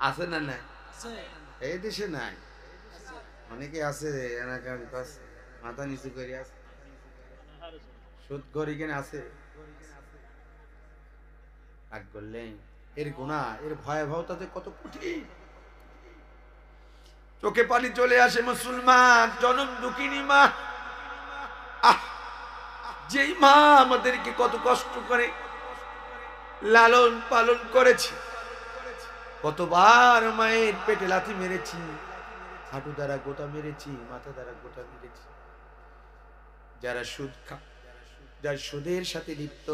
আছে না? নাই? এই দেশে নাই, অনেকে আছে মাথা নিচু করে আছে, সুদ ঘরে কেন আছে? রাগ করলেন, এর গুনাহ, এর ভয়াবহতা যে কত কঠিন, চোখে পানি চলে আসে। মুসলমান জনম দুঃখিনী মা, যেই মা আমাদেরকে কত কষ্ট করে লালন পালন করেছে, কতবার মায়ের পেটে লাথি মেরেছি, হাঁটু দ্বারা গোটা মেরেছি, মাথা দ্বারা গোটা মেরেছি। যারা সুদ যারা সুদের সাথে লিপ্ত,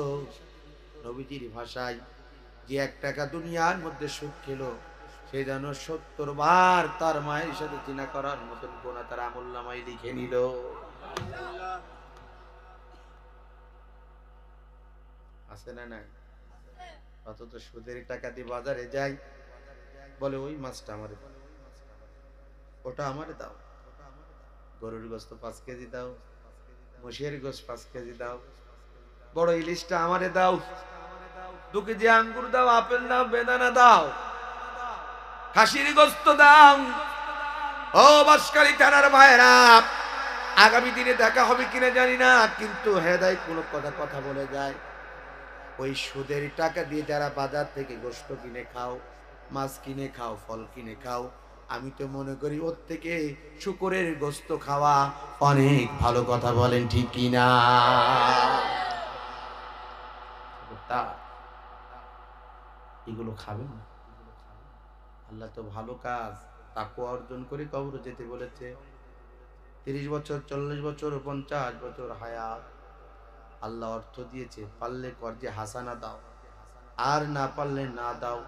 নবীজির ভাষায় যে 1 টাকা দুনিয়ার মধ্যে সুদ খেলো, সে যেন 70 বার তার মায়ের সাথে জিনা করার মতন গুনাহ তার আমলনামায় লিখে নিল। আছে না নাই? অথচ সুদের টাকা দিয়ে বাজারে যাই, বলে ওই মাছটা আমারে দাও, ওটা আমারে দাও, গরুর গোশত 5 কেজি দাও, মহিষের গোশত 5 কেজি দাও, বড় ইলিশটা আমারে দাও, 2 কেজি আঙ্গুর দাও, আপেল দাও, বেদানা দাও, খাসির গোশত দাও। ও বাঁশখালী থানার ভাইরা, আগামী দিনে দেখা হবে কিনা জানি না, কিন্তু হেদায় কোনো কথা বলে যায়। ওই সুদের টাকা দিয়ে যারা বাজার থেকে গোশত কিনে খাও, মাছ কিনে খাও, ফল কিনে খাও, আমি তো মনে করি ওর থেকে শুকরের গোশত খাওয়া অনেক ভালো। কথা বলেন ঠিক কিনা? এগুলো খাবেন না। আল্লাহ তো ভালো কাজ তাকওয়া অর্জন করে কবরে যেতে বলেছে। 30 বছর, 40 বছর, 50 বছর হায়াত আল্লাহ অর্থ দিয়েছে, পারলে কর্জে হাসানা দাও, আর না পারলে না দাও।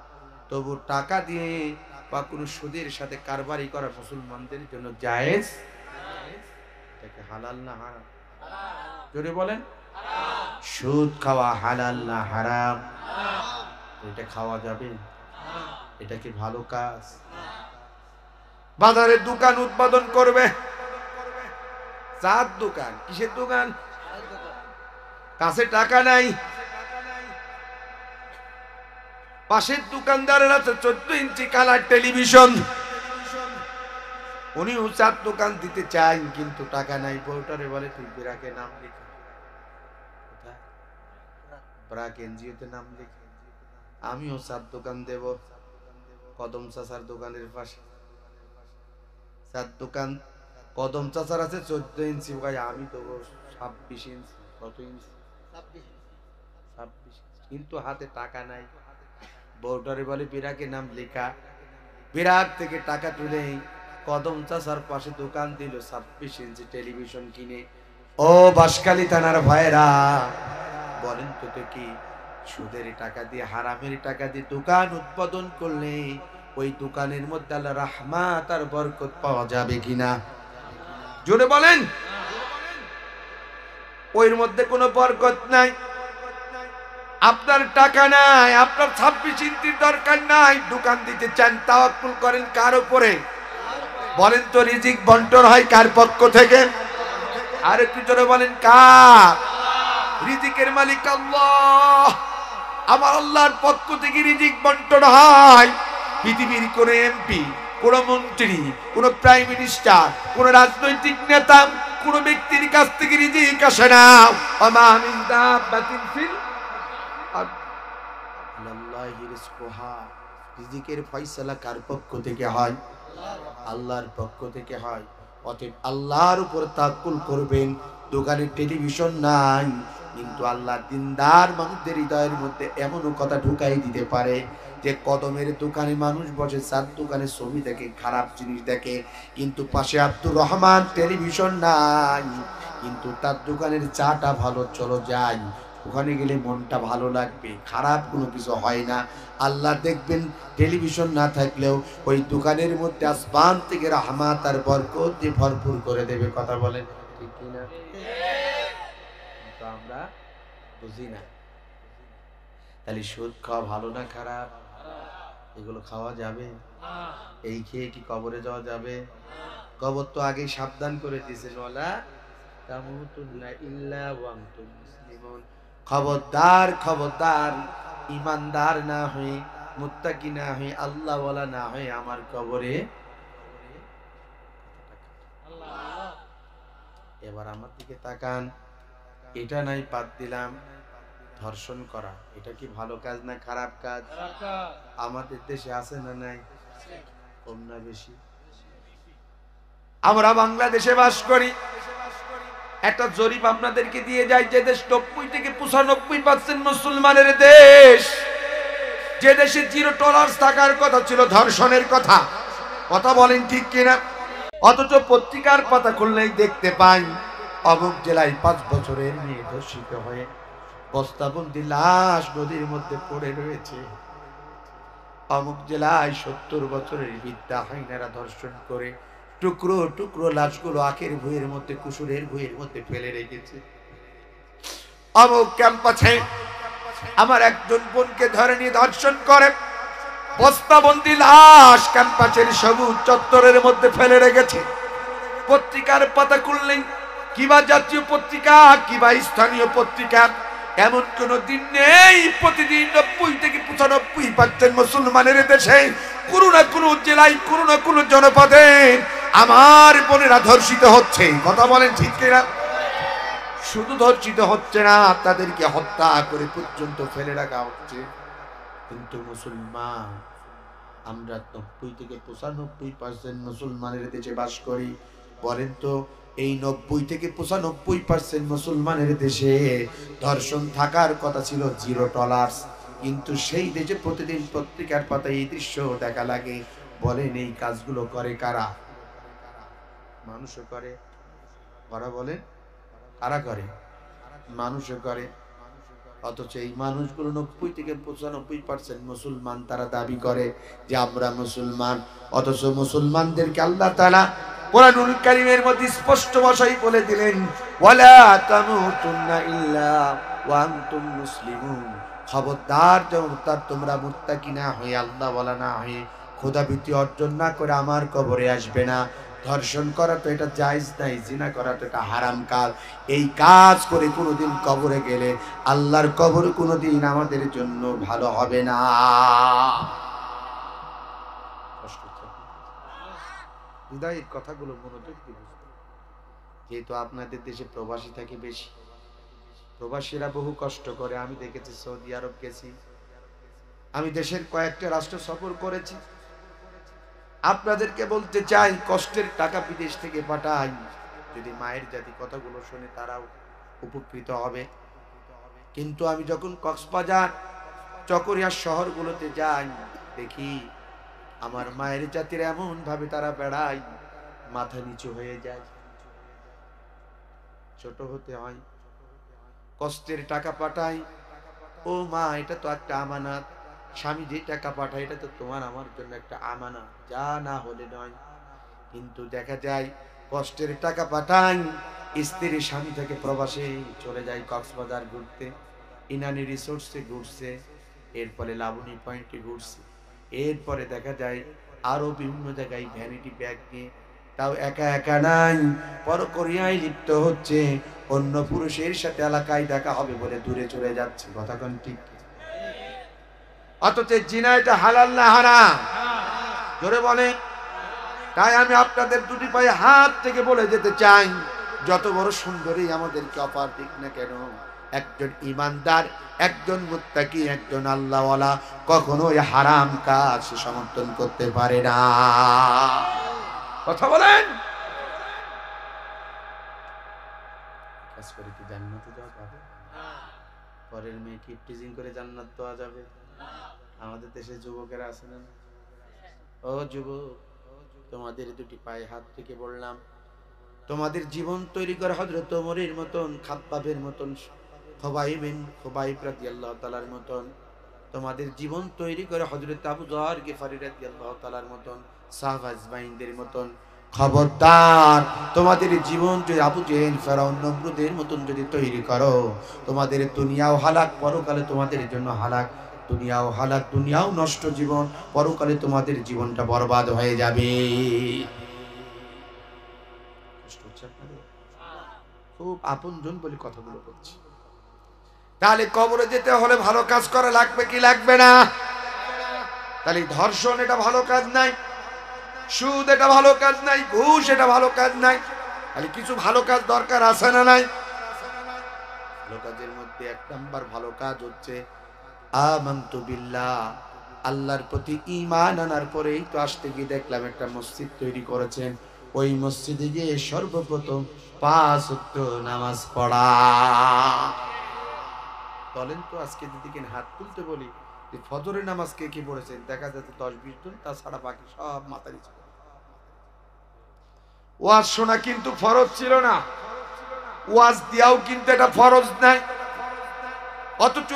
তবু টাকা দিয়ে বা কোনো সুদের সাথে কারবারি করা মুসলমানদের জন্য জায়েজ। এটাকে হালাল না হারাম? জোরে বলেন। সুদ খাওয়া হালাল না হারাম? এটা খাওয়া যাবে? এটা কি ভালো কাজ? বাজারে দোকান উৎপাদন করবে, চার দোকান, কিসের দোকান? কাছে টাকা নাই, পাশের দোকানদারের আছে 14 ইঞ্চি কালার টেলিভিশন, উনিও চার দোকান দিতে চাই, কিন্তু টাকা নাই। বউটারে বলে তুই ব্রাকে নাম লিখে, ব্রাক এনজিওতে নাম লিখে, আমিও চার দোকান দেব। কদম চাচার দোকানের পাশে চার দোকান, কদম চাচার আছে 14 ইঞ্চি, ভাই আমি দেবো 26 ইঞ্চি। কত ইঞ্চি? 26। কিন্তু হাতে টাকা নাই। বউটারে বলে বিরাকে নাম লেখা, বিরাট থেকে টাকা তুলে কদম চাচার পাশে দোকান দিল, 26 ইঞ্চি টেলিভিশন কিনে। ও বাঁশখালী থানার ভাইরা, বলেন তো কি সুদের টাকা দিয়ে, হারামের টাকা দিয়ে দোকান উৎপাদন করলে ওই দোকানের মধ্যে আল্লাহ রাহমাত আর বরকত পাওয়া যাবে কিনা? জোরে বলেন। ওইর মধ্যে কোনো বরকত নাই। আপনার টাকা নাই, আপনার 26 ইঞ্চির দরকার নাই, দোকান দিতে চান, তাওয়াক্কুল করেন কার উপরে? বলেন তো রিজিক বন্টন হয় কার পক্ষ থেকে? আর একটু জোরে বলেন কার? রিজিকের মালিক আল্লাহ। আমার আল্লাহর পক্ষ থেকে রিজিক বন্টন হয়। পৃথিবীর কোন এমপি, কোন মন্ত্রী, কোন প্রাইম মিনিস্টার, কোন রাজনৈতিক নেতা, কোন ব্যক্তির কাছ থেকে রিজিক আসে না। ওমা মিন দাব্বাতিন ফিল আরদ, আল্লাহি রিজকুহা। রিজিকের ফয়সালা কার পক্ষ থেকে হয়? আল্লাহর পক্ষ থেকে হয়। অতএব আল্লাহর উপর তাওয়াক্কুল করবেন। দোকানে টেলিভিশন নাই, কিন্তু আল্লাহ দিনদার মানুষদের হৃদয়ের মধ্যে এমনও কথা ঢুকাই দিতে পারে যে কদমের দোকানে মানুষ বসে, চার দোকানে ছবি দেখে, খারাপ জিনিস দেখে, কিন্তু পাশে আব্দুর রহমান টেলিভিশন নাই, কিন্তু তার দোকানের চাটা ভালো, চলো যাই, ওখানে গেলে মনটা ভালো লাগবে, খারাপ কোনো কিছু হয় না। আল্লাহ দেখবেন টেলিভিশন না থাকলেও ওই দোকানের মধ্যে আসমান থেকে রহমত আর বরকত দিয়ে ভরপুর করে দেবে। কথা বলেন ঠিক কিনা? তো আমরা বুঝি না। তাহলে সুদ খাওয়া ভালো না খারাপ? এগুলো খাওয়া যাবে? এই খেয়ে কি কবরে যাওয়া যাবে? কবর তো আগেই সাবধান করে দিয়েছেন, ওয়ালা তামুতুন্না ইল্লা ওয়া আনতুম মুসলিমুন। খবরদার খবরদার, ইমানদার না হয়ে, মুত্তাকি না হয়ে, আল্লাহ ওয়ালা না হয়ে আমার কবরে। এবার আমার দিকে তাকান। এটা নাই বাদ দিলাম, ধর্ষণ করা, এটা কি ভালো কাজ না খারাপ কাজ? আমাদের দেশে আছে না নাই? কম না বেশি? আমরা বাংলাদেশে বাস করি। একটা জরিপ আপনাদেরকে দিয়ে যায়, যে দেশ 90 থেকে 95% মুসলমানের দেশ, যে দেশে 0 টলারেন্স থাকার কথা ছিল ধর্ষণের কথা। কথা বলেন ঠিক কিনা? অথচ পত্রিকার পাতা খুললেই দেখতে পাই অমুক জেলায় 5 বছরের মেয়ে ধর্ষিত হয়ে বস্তাবন্দি লাশ নদীর মধ্যে পড়ে রয়েছে। অমুক জেলায় 70 বছরের বৃদ্ধা হাইনারা ধর্ষণ করে টুকরো টুকরো লাশগুলো আখের ভুঁইয়ের মধ্যে, কুসুরের ভুঁইয়ের মধ্যে ফেলে রেখেছে। অমুক ক্যাম্পাসে আমার একজন বোনকে ধরে নিয়ে ধর্ষণ করে বস্তাবন্দি লাশ ক্যাম্পাসের সবুজ চত্বরের মধ্যে ফেলে রেখেছে। পত্রিকার পাতা খুললেই, কিবা জাতীয় পত্রিকা কিবা স্থানীয় পত্রিকা, এমন কোন দিন নেই প্রতিদিন 90 থেকে 95% মুসলমানের দেশে কোনো না কোনো জেলায়, কোনো না কোনো জনপদে আমার বোনেরা ধর্ষিত হচ্ছে। কথা বলেন ঠিক কিনা? শুধু ধর্ষিত হচ্ছে না, তাদেরকে হত্যা করে পর্যন্ত ফেলে রাখা হচ্ছে। কিন্তু মুসলমান আমরা 90 থেকে 95% মুসলমানের দেশে বাস করি। বলেন তো, এই 90 থেকে 95% মুসলমানের দেশে ধর্ষণ থাকার কথা ছিল 0 টলারেন্স, কিন্তু সেই দেশে প্রতিদিন পত্রিকার পাতায় এই দৃশ্য দেখা লাগে। বলেন এই কাজগুলো করে কারা? মানুষও করে। কারা বলেন? কারা করে? মানুষও করে। অথচ এই মানুষগুলো 90 থেকে 95% মুসলমান, তারা দাবি করে যে আমরা মুসলমান। অথচ মুসলমানদেরকে আল্লাহ তাআলা কোরআনুল কারীমের মধ্যে স্পষ্ট ভাষায় বলে দিলেন, ওয়ালা তামুতুন্না ইল্লা ওয়া আনতুম মুসলিমুন। খবরদার তোমরা মুত্তাকি না হয়ে, আল্লাহ ওয়ালা না হয়ে, খোদাভীতি অর্জন না করে আমার কবরে আসবে না। ধর্ষণ করা তো এটা জায়েজ নাই, জিনা করা তো এটা হারাম কাজ। এই কাজ করে কোনোদিন কবরে গেলে আল্লাহর কবর কোনোদিন আমাদের জন্য ভালো হবে না। হৃদয়ের কথাগুলো মনোযোগ দিয়ে বুঝতে, যেহেতু আপনাদের দেশে প্রবাসী থাকে বেশি, প্রবাসীরা বহু কষ্ট করে। আমি দেখেছি, সৌদি আরব গেছি, আমি দেশের কয়েকটা রাষ্ট্র সফর করেছি। আপনাদেরকে বলতে চাই, কষ্টের টাকা বিদেশ থেকে পাঠাই, যদি মায়ের জাতি কথাগুলো শুনে তারাও উপকৃত হবে। কিন্তু আমি যখন কক্সবাজার, চকরিয়া শহরগুলোতে যাই, দেখি আমার মায়ের জাতির এমন ভাবে তারা বেড়ায়, মাথা নিচু হয়ে যায়, ছোট হতে হয়। কষ্টের টাকা পাঠাই, ও মা এটা তো একটা আমানত, স্বামী যে টাকা পাঠায় এটা তো তোমার আমার জন্য একটা আমানত, যা না হলে নয়। কিন্তু দেখা যায় কষ্টের টাকা পাঠাই, স্ত্রী স্বামী থেকে প্রবাসে চলে যায় কক্সবাজার ঘুরতে, ইনানি রিসোর্টসে ঘুরছে, এরপরে লাবণী পয়েন্টে ঘুরছে, এরপরে দেখা যায় আরো বিভিন্ন জায়গায় ভ্যানিটি ব্যাগ নিয়ে, তাও একা একা নাই, পরকীয়ায় লিপ্ত হচ্ছে, অন্য পুরুষের সাথে এলাকায় দেখা হবে বলে দূরে চলে যাচ্ছে। কথা কোন ঠিক? অথচ জিনা এটা হালাল না হারাম? জোরে বলে। তাই আমি আপনাদের দুটি পায়ে হাত থেকে বলে যেতে চাই, যত বড় সুন্দরী আমাদেরকে অপার দিক না কেন, একজন ইমানদার, একজন মুত্তাকি, একজন আল্লাহওয়ালা কখনোই হারাম কাজ সমর্থন করতে পারে না। কথা বলেন। কাজ করে কি জান্নাতে যাওয়া যাবে? পরের মেয়েকে টিজিং করে জান্নাত দেওয়া যাবে? আমাদের দেশে যুবকেরা আছে না? ও যুবক, তোমাদের দুটি পায়ে হাত থেকে বললাম, তোমাদের জীবন তৈরি করে হযরত ওমরের মতন, খাব্বাবের মতন, খুবাইব রাদিয়াল্লাহু তাআলার মতন, তোমাদের জীবন তৈরি করে হযরত আবু যর গিফারি রাদিয়াল্লাহু তাআলার মতন, সাহাবা আজমাইনদের মতন। খবরদার, তোমাদের জীবন যদি আবু জেহেল, ফেরাউন, নমরুদের মতন যদি তৈরি করো, তোমাদের দুনিয়াও হালাক, পরকালে তোমাদের জন্য হালাক। দুনিয়াও হালাক, দুনিয়াও নষ্ট জীবন, পরকালে তোমাদের জীবনটা বরবাদ হয়ে যাবে। খুব আপনজন বলে কথাগুলো বলছি। তাহলে কবরে যেতে হলে ভালো কাজ করা লাগবে কি লাগবে না? তাহলে ধর্ষণ এটা ভালো কাজ নাই, সুদ এটা ভালো কাজ নাই, ঘুষ এটা ভালো কাজ নাই। তাহলে কিছু ভালো কাজ দরকার আছে না নাই? ভালো কাজের মধ্যে এক নাম্বার ভালো কাজ হচ্ছে আমানতু বিল্লাহ, আল্লাহর প্রতি ঈমান আনার পরেই তো আসতে গিয়ে দেখলাম একটা মসজিদ তৈরি করেছেন। ওই মসজিদে গিয়ে সর্বপ্রথম 5 ওয়াক্ত নামাজ পড়া। বলেন তো, আজকে দিদিকে হাত তুলতে বলি যে ফজরের নামাজ কে কি পড়েছেন, দেখা যাচ্ছে 10-20 জন, তাছাড়া বাকি সব মাথায় ছিল। ওয়াজ শোনা কিন্তু ফরজ ছিল না, ওয়াজ দিয়াও কিন্তু এটা ফরজ নাই। অথচ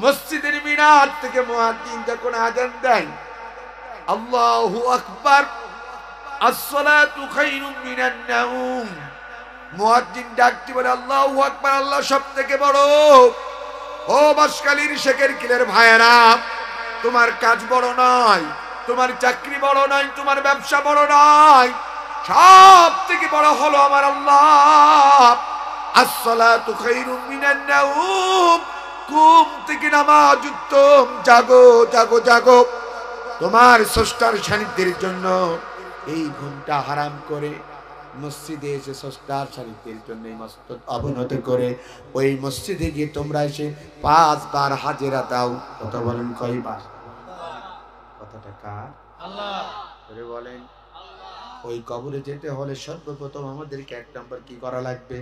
মসজিদের মিনার থেকে মুয়াজ্জিন যখন আযান দেয়, আল্লাহু আকবার, আসসালাতু খায়রুম মিনান নাওম, মুয়াজ্জিন ডাকতে বলে আল্লাহু আকবার, আল্লাহ সবথেকে বড়। ও বাসকালীর শেখের কিলের ভাইয়েরা, তোমার কাজ বড় নয়, তোমার চাকরি বড় নয়, তোমার ব্যবসা বড় নয়, সব থেকে বড় হলো আমার আল্লাহ। আসসালাতু খায়রুম মিনান নাওম, ঘুম থেকে নামাজ উত্তম। জাগো জাগো জাগো, তোমার স্রষ্টার সান্নিধ্যের জন্য এই ঘুমটা হারাম করে মসজিদে এসে স্রষ্টার সান্নিধ্যের জন্য মস্তক অবনত করে ওই মসজিদে গিয়ে তোমরা এসে 5 বার হাজেরা দাও। কথা বলেন কয়বার? কথাটা কার? আল্লাহ। করে বলেন। ওই কবরে যেতে হলে সর্বপ্রথম আমাদেরকে এক নাম্বার কি করা লাগবে?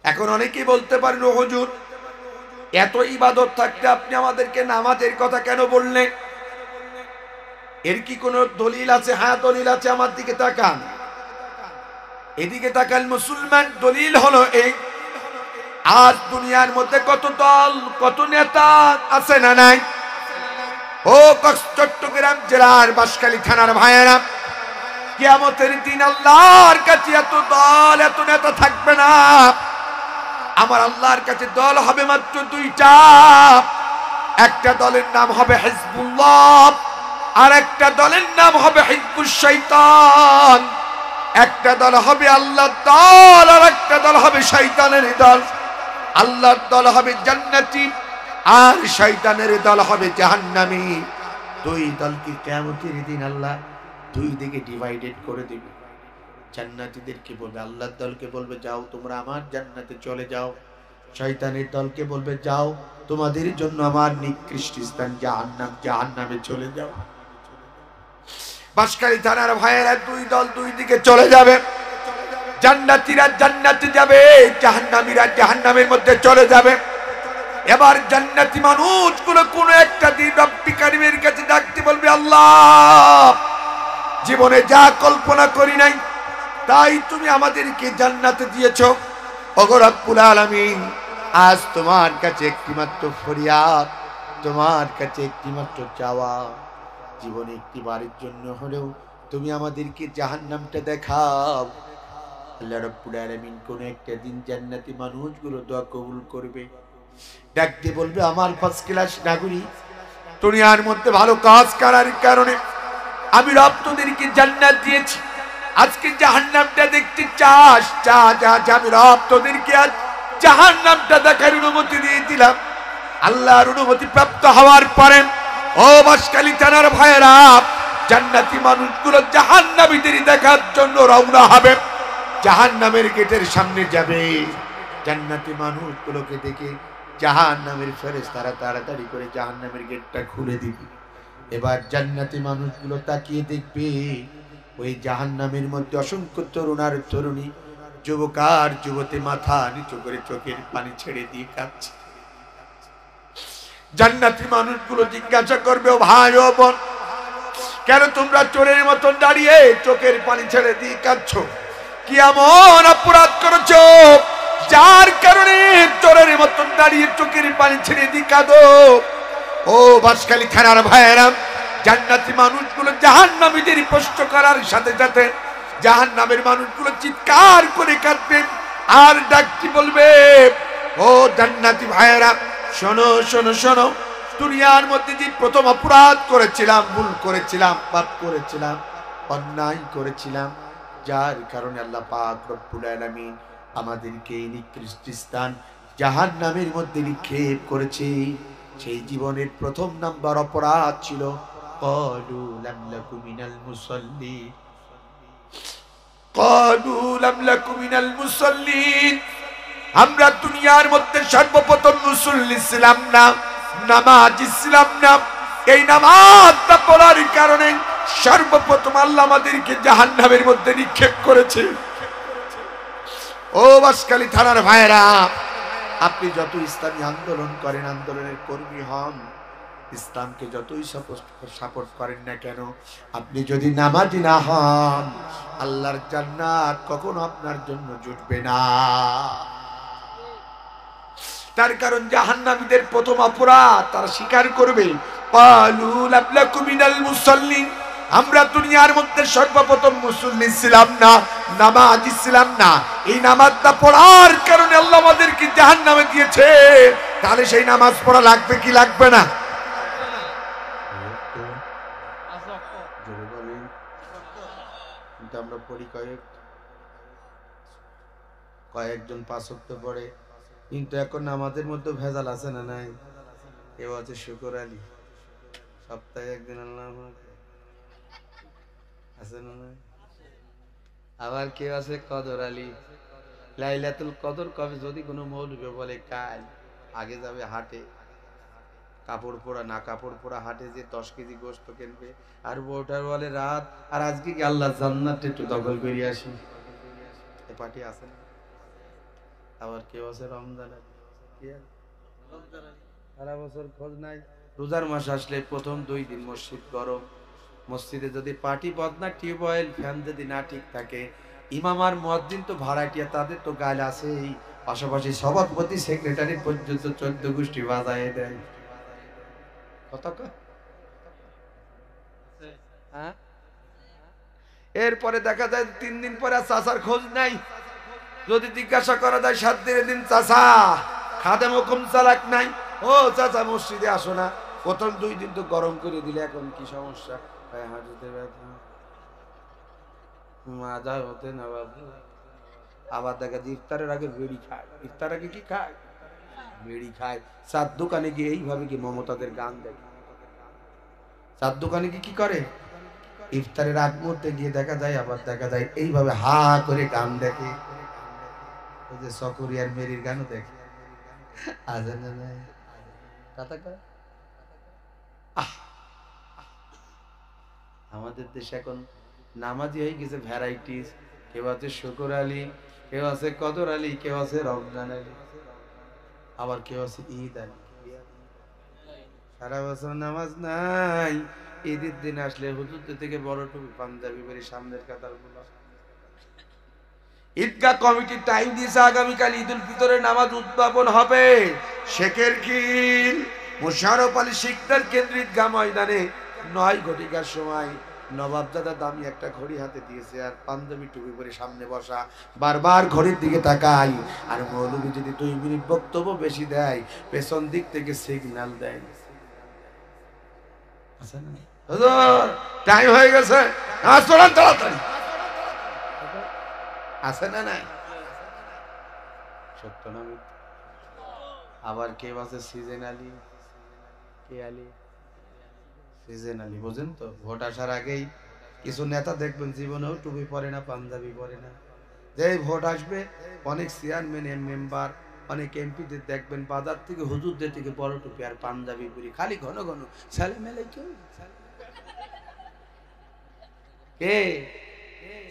এখন অনেকেই বলতে পারেন, ও হুজুর, এত ইবাদত থাকতে আপনি আমাদেরকে নামাজের কথা কেন বললেন? এর কি কোনো দলিল আছে? হ্যাঁ, দলিল আছে। আমার দিকে তাকান, এদিকে তাকান মুসলমান। দলিল হলো এই, আজ দুনিয়ার মধ্যে কত দল, কত নেতা আছে না নাই? ও চট্টগ্রাম জেলার বাঁশখালী থানার ভাইয়েরা, কিয়ামতের দিন আল্লাহর কাছে এত দল, এত নেতা থাকবে না। আমার আল্লাহর কাছে দল হবে মাত্র 2টা। একটা দলের নাম হবে হিজবুল্লাহ, আর একটা দলের নাম হবে হিজবুশ শয়তান। একটা দল হবে আল্লাহর দল, আর একটা দল হবে শয়তানের দল। আল্লাহর দল হবে জান্নাতি, আর শয়তানের দল হবে জাহান্নামী। 2 দলকে কিয়ামতের দিন আল্লাহ 2 দিকে ডিভাইডেড করে দিবে। জান্নাতীদেরকে বলবে, আল্লাহর দলকে বলবে যাও তোমরা আমার জান্নাতে চলে যাও। শয়তানের দলকে বলবে যাও তোমাদের জন্য আমার নিকৃষ্ট স্থান জাহান্নাম, জাহান্নামে চলে যাও। বাঁশখালী থানার ভাইয়েরা 2 দল 2 দিকে চলে যাবে। জান্নাতীরা জান্নাতে যাবে, জাহান্নামীরা জাহান্নামের মধ্যে চলে যাবে। এবার জান্নাতি মানুষগুলো কোন একটা দিন রব্বি কারীমের কাছে ডাকতে বলবে, আল্লাহ, জীবনে যা কল্পনা করি নাই তাই তুমি আমাদেরকে জান্নাতে দিয়েছো। ওগো রব্বুল আলামিন, আজ তোমার কাছে একটিমাত্র ফরিয়াদ, তোমার কাছে একটিমাত্র চাওয়া, জীবনে একটি বারের জন্য হলেও তুমি আমাদেরকে জাহান্নামটা দেখাও। আল্লাহ রাব্বুল আলামিন কোন একটা দিন জান্নাতি মানুষগুলো দোয়া কবুল করবে, ডাকতে বলবে, আমার ফার্স্ট ক্লাস নাগরিক, দুনিয়ার মধ্যে ভালো কাজ করার কারণে আমি রব তোদেরকে জান্নাত দিয়েছি। আজকে জাহান্নামটা দেখতে চাস? যা যা যা, আমি রব তোদেরকে আজ জাহান্নামটা দেখার অনুমতি দিয়ে দিলাম। আল্লাহর অনুমতি প্রাপ্ত হওয়ার পরে ও বাঁশখালী থানার ভাইয়েরা, জান্নাতি মানুষগুলো জাহান্নামীদের দেখার জন্য রওনা হবে, জাহান্নামের গেটের সামনে যাবে। জান্নাতি মানুষগুলোকে দেখে জাহান্নামের ফেরেশতারা তাড়াতাড়ি করে জাহান্নামের গেটটা খুলে দিবে। এবার জান্নাতি মানুষগুলো তাকিয়ে দেখবে ওই জাহান্নামের মধ্যে অসংখ্য তরুণ আর তরুণী, যুবক আর যুবতী মাথা নিচু করে চোখের পানি ছেড়ে দিয়ে কাঁদছে। জান্নাতি মানুষগুলো জিজ্ঞাসা করবে, ও ভাই ও বোন, কেন তোমরা চোরের মতন দাঁড়িয়ে চোখের পানি ছেড়ে দিয়ে কাঁদছো? কি এমন অপরাধ করেছো যার কারণে চোরের মতন দাঁড়িয়ে চোখের পানি ছেড়ে দিয়ে কাঁদো? ও বাঁশখালী থানার ভাইয়েরা, জান্নাতি মানুষগুলো জাহান্নামীদের প্রশ্ন করার সাথে সাথে জাহান্নামের মানুষগুলো চিৎকার করে কাঁদবে আর ডাকটি বলবে, ও জান্নাতি ভাইয়েরা, শোনো শোনো শোনো, দুনিয়ার মধ্যে যে প্রথম অপরাধ করেছিলাম, ভুল করেছিলাম, পাপ করেছিলাম, অন্যায় করেছিলাম, যার কারণে আল্লাহ পাক রব্বুল আলামিন আমাদেরকে এই নিকৃষ্ট স্থান জাহান্নামের মধ্যে নিক্ষেপ করেছে, সেই জীবনের প্রথম নাম্বার অপরাধ ছিল ক্বালু লাম নাকু মিনাল মুসাল্লিন। ক্বালু লাম নাকু মিনাল মুসাল্লিন, আমরা দুনিয়ার মধ্যে সর্বপ্রথম মুসল্লি ছিলাম না, নামাজি ছিলাম না। এই নামাজটা পড়ার কারণে সর্বপ্রথম আল্লাহ আমাদেরকে জাহান্নামের মধ্যে নিক্ষেপ করেছে। ও বাঁশখালী থানার ভাইয়েরা, আপনি যত ইসলামী আন্দোলন করেন, আন্দোলনের কর্মী হন, ইসলামকে যতই সাপোর্ট করেন না কেন, আপনি যদি নামাজি না হন, আল্লাহর জান্নাত কখনো আপনার জন্য জুটবে না। তার কারণ জাহান্নামীদের প্রথম অপরাধ তারা স্বীকার করবে, ক্বালু লাম নাকু মিনাল মুসাল্লিন, আমরা দুনিয়ার মধ্যে সর্বপ্রথম মুসল্লি ছিলাম না, নামাজি ছিলাম না। এই নামাজটা পড়ার কারণে আল্লাহ আমাদেরকে জাহান্নামে দিয়েছে, তাহলে সেই নামাজ পড়া লাগবে কি লাগবে না? কিন্তু আমরা পড়ি কয়েকজন পাঁচ ওয়াক্ত পড়ে, কিন্তু এখন আমাদের মধ্যে ভেজাল আছে না নাই? কেউ আছে শুকর আলী, সপ্তাহে একদিন আল্লাহ আছে না নাই? আবার কেউ আছে কদর আলী, লাইলাতুল কদর কবে যদি কোনো মৌলবি বলে কাল, আগে যাবে হাটে, কাপড় পরা না কাপড় পরা হাটে যে 10 কেজি গোস্ত কিনবে, আর বউটার বলে রাত, আর আজকে কি আল্লাহ জান্নাত একটু দখল করে আসি, এ পার্টি আছে না? আবার কেউ আছে রমজান আলী, সারা বছর খোঁজ নাই, রোজার মাস আসলে প্রথম 2 দিন মসজিদ গরম, মসজিদে যদি পার্টি বদনা, টিউবওয়েল ফ্যান যদি না ঠিক থাকে, ইমাম আর মুয়াজ্জিন তো ভাড়াটিয়া, তাদের তো গাল আছেই, পাশাপাশি সভাপতি সেক্রেটারি পর্যন্ত 14 গোষ্ঠী বাজায় দেয়। এরপরে দেখা যায় 3 দিন পরে চাচার খোঁজ নাই, যদি জিজ্ঞাসা করা যায় 7 দিনের দিন, চাচা খাদেম হুকুম চালাক নাই, ও চাচা মসজিদে আসো না, প্রথম 2 দিন তো গরম করে দিলে, এখন কি সমস্যা? হাঁটুতে ব্যথা, মাজা হতে না বাবু। আবার দেখা যায় ইফতারের আগে বেড়ি খায়, ইফতার আগে কি খায়? বেড়ি খায়। চার দোকানে গিয়ে এইভাবে কি মমতাদের গান দেখে, চার দোকানে গিয়ে কি করে, ইফতারের আগ মুহূর্তে গিয়ে দেখা যায়, আবার দেখা যায় এইভাবে হা করে গান দেখে, ওই যে সকরিয়ার মেরির গানও দেখে, আজান নাই কথা কয়। আমাদের দেশে এখন নামাজি হয়ে গেছে ভ্যারাইটিস, কেউ আছে শুকর আলী, কেউ আছে কদর আলী, কেউ আছে রমজান আলী, আবার কেউ আছে ঈদ আলী। সারা বছর নামাজ নাই, ঈদের দিন আসলে হুজুরদের থেকে বড় টুপি পাঞ্জাবি পরে সামনের কাতার গুলো। ঈদগাহ কমিটি টাইম দিয়েছে, আগামীকাল ঈদুল ফিতরের নামাজ উদ্যাপন হবে শেখের খিল মোশাররফ আলী শিকদার কেন্দ্র ঈদগাহ ময়দানে 9 ঘটিকার সময়। নবাবজাদা দামি একটা ঘড়ি হাতে দিয়েছে, আর পাঞ্জাবি টুপি পরে সামনে বসা, বারবার ঘড়ির দিকে তাকাই, আর মৌলবী যদি 2 মিনিট বক্তব্য বেশি দেয়, পেছন দিক থেকে সিগন্যাল দেয়, টাইম হয়ে গেছে, তাড়াতাড়ি আছে না নাই? সত্য না? আবার কেউ আছে সিজন আলী, কে আলী? সিজন আলী, বুঝেন তো? ভোট আসার আগেই কিছু নেতা দেখবেন জীবনেও টুপি পরে না, পাঞ্জাবি পরে না, যেই ভোট আসবে অনেক চেয়ারম্যান মেম্বার, অনেক এমপিদের দেখবেন বাজার থেকে হুজুরদের থেকে বড় টুপি আর পাঞ্জাবি পরি, খালি ঘন ঘন সালাম আলাইকুম। কে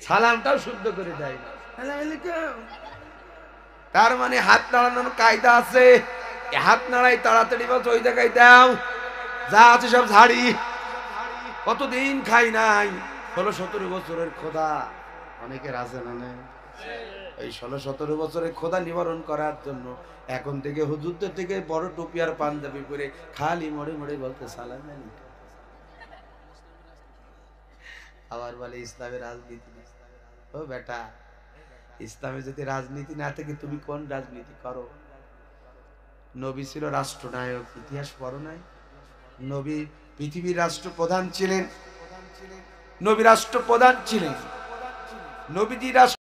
সালামটাও শুদ্ধ করে দেয় না। আসসালামু আলাইকুম। তার মানে হাত নাড়ানোর কায়দা আছে। হাত নাড়াই তাড়াতাড়ি বলছে ওই জায়গায় দাও, যা আছে সব ঝাড়ি। কতদিন খাই নাই, 16-17 বছরের খোদা। অনেকের আছে না, এই 16-17 বছরের খোদা নিবারণ করার জন্য এখন থেকে হুজুরদের থেকে বড় টুপি আর পাঞ্জাবি পরে খালি মরে মরে বলতে সালাম আলাইকুম। আবার বলে ইসলামের রাজনীতি। ও বেটা, ইসলামে যদি রাজনীতি না থাকে তুমি কোন রাজনীতি করো? নবী ছিল রাষ্ট্রনায়ক, ইতিহাস পড়ো নাই? নবী পৃথিবীর রাষ্ট্রপ্রধান ছিলেন। নবী রাষ্ট্রপ্রধান ছিলেন। নবীজি